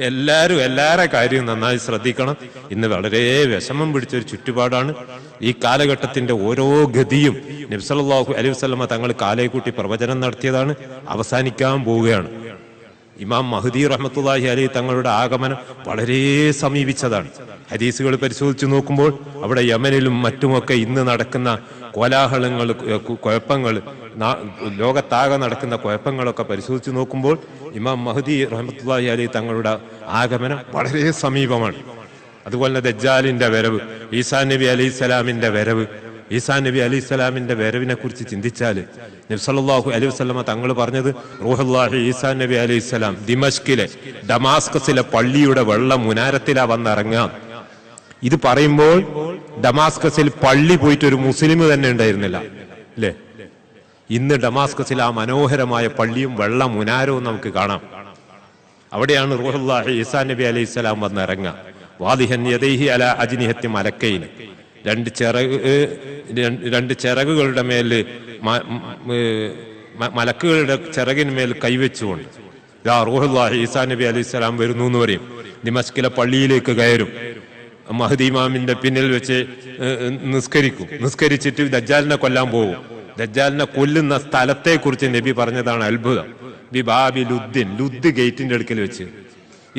S1: എല്ലാവരും എല്ലാവരുടെ കാര്യവും നന്നായി ശ്രദ്ധിക്കണം. ഇന്ന് വളരെ വിഷമം പിടിച്ചൊരു ചുറ്റുപാടാണ്. ഈ കാലഘട്ടത്തിന്റെ ഓരോ ഗതിയും നബി സല്ലല്ലാഹു അലൈഹി വസല്ലമ തങ്ങൾ കാലേക്കൂട്ടി പ്രവചനം നടത്തിയതാണ്, അവസാനിക്കാൻ പോവുകയാണ്. ഇമാം മഹ്ദി റഹ്മത്തുള്ളാഹി അലൈഹി തങ്ങളുടെ ആഗമനം വളരെ സമീപിച്ചതാണ്. ഹദീസുകൾ പരിശോധിച്ചു നോക്കുമ്പോൾ അവിടെ യമനിലും മറ്റുമൊക്കെ ഇന്ന് നടക്കുന്ന കോലാഹലങ്ങൾ, കുഴപ്പങ്ങൾ, ലോകത്താകെ നടക്കുന്ന കുഴപ്പങ്ങളൊക്കെ പരിശോധിച്ചു നോക്കുമ്പോൾ ഇമാം മഹ്ദി റഹ്മത്തുള്ളാഹി അലൈഹി തങ്ങളുടെ ആഗമനം വളരെ സമീപമാണ്. അതുപോലെ തന്നെ ദജ്ജാലിന്റെ വരവ്, ഈസാ നബി അലൈഹിസ്സലാമിന്റെ വരവ്, ഈസാ നബി അലൈഹിസ്സലാമിന്റെ വരവിനെ കുറിച്ച് ചിന്തിച്ചാൽ നബി സല്ലല്ലാഹു അലൈഹി വസല്ലമ തങ്ങൾ പറഞ്ഞത് റൂഹുല്ലാഹി ഈസാ നബി അലൈഹിസ്സലാം ദിമഷ്കിലെ ഡമാസ്കസിലെ പള്ളിയുടെ വെള്ള മുനാരത്തിലാ വന്നിറങ്ങാം. ഇത് പറയുമ്പോൾ ഡമാസ്കസിൽ പള്ളി പോയിട്ട് ഒരു മുസ്ലിം തന്നെ ഉണ്ടായിരുന്നില്ല, അല്ലേ? ഇന്ന് ഡമാസ്കസിൽ ആ മനോഹരമായ പള്ളിയും വെള്ള മുനാരവും നമുക്ക് കാണാം. അവിടെയാണ് റൂഹുല്ലാഹി ഈസാ നബി അലൈഹിസ്സലാം വന്നിറങ്ങുക. വാദിഹൻ യദൈഹി അലാ അജ്നിഹത്തി മലക്കൈന്, രണ്ട് ചിറകുകളുടെ മേല് മലക്കുകളുടെ ചിറകിന്മേൽ കൈവച്ചുകൊണ്ട് റൂഹുല്ലാഹി ഈസാ നബി അലൈഹിസ്സലാം വരുന്നു എന്ന് പറയും. ദിമഷ്കിലെ പള്ളിയിലേക്ക് കയറും, മഹ്ദി ഇമാമിന്റെ പിന്നിൽ വെച്ച് നിസ്കരിച്ചിട്ട് ദജ്ജാലിനെ കൊല്ലാൻ പോകും. ദജ്ജാലിനെ കൊല്ലുന്ന സ്ഥലത്തെ കുറിച്ച് നബി പറഞ്ഞതാണ് അത്ഭുതം. ബിബാബി ലുദ്ദിൻ, ലുദ് ഗേറ്റിന്റെ അടുക്കൽ വെച്ച്.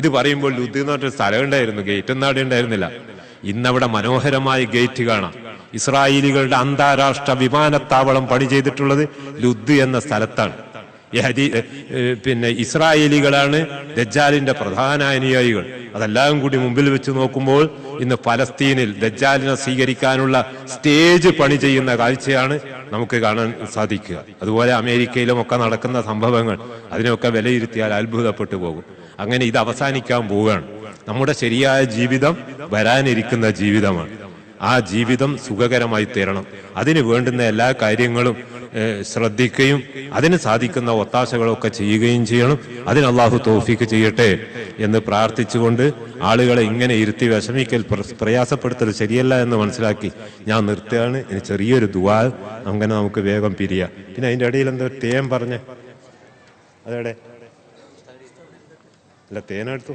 S1: ഇത് പറയുമ്പോൾ ലുദ് എന്ന് പറഞ്ഞൊരു സ്ഥലം ഉണ്ടായിരുന്നു, ഗേറ്റ് ഒന്നും അവിടെ ഉണ്ടായിരുന്നില്ല. ഇന്നവിടെ മനോഹരമായ ഗേറ്റ് കാണാം. ഇസ്രായേലികളുടെ അന്താരാഷ്ട്ര വിമാനത്താവളം പണി ചെയ്തിട്ടുള്ളത് ലുദ് എന്ന സ്ഥലത്താണ്. പിന്നെ ഇസ്രായേലികളാണ് ദജ്ജാലിന്റെ പ്രധാന അനുയായികൾ. അതെല്ലാം കൂടി മുമ്പിൽ വെച്ച് നോക്കുമ്പോൾ ഇന്ന് ഫലസ്തീനിൽ ദജ്ജാലിനെ സ്വീകരിക്കാനുള്ള സ്റ്റേജ് പണി ചെയ്യുന്ന കാഴ്ചയാണ് നമുക്ക് കാണാൻ സാധിക്കുക. അതുപോലെ അമേരിക്കയിലും ഒക്കെ നടക്കുന്ന സംഭവങ്ങൾ, അതിനൊക്കെ വിലയിരുത്തിയാൽ അത്ഭുതപ്പെട്ടു പോകും. അങ്ങനെ ഇത് അവസാനിക്കാൻ പോവുകയാണ്. നമ്മുടെ ശരിയായ ജീവിതം വരാനിരിക്കുന്ന ജീവിതമാണ്. ആ ജീവിതം സുഖകരമായി തീരണം. അതിന് വേണ്ടുന്ന എല്ലാ കാര്യങ്ങളും ശ്രദ്ധിക്കുകയും അതിന് സാധിക്കുന്ന ഒത്താശകളൊക്കെ ചെയ്യുകയും ചെയ്യണം. അതിന് അള്ളാഹു തൗഫീക്ക് ചെയ്യട്ടെ എന്ന് പ്രാർത്ഥിച്ചുകൊണ്ട് ആളുകളെ ഇങ്ങനെ ഇരുത്തി വിഷമിക്കൽ, പ്രയാസപ്പെടുത്തൽ ശരിയല്ല എന്ന് മനസ്സിലാക്കി ഞാൻ നിർത്തുകയാണ്. ഇനി ചെറിയൊരു ദുആ, അങ്ങനെ നമുക്ക് വേഗം പിരിയാം. പിന്നെ അതിൻ്റെ ഇടയിൽ എന്തോ തേൻ പറഞ്ഞേ, അതെവിടെ? അല്ല, തേനെടുത്തു.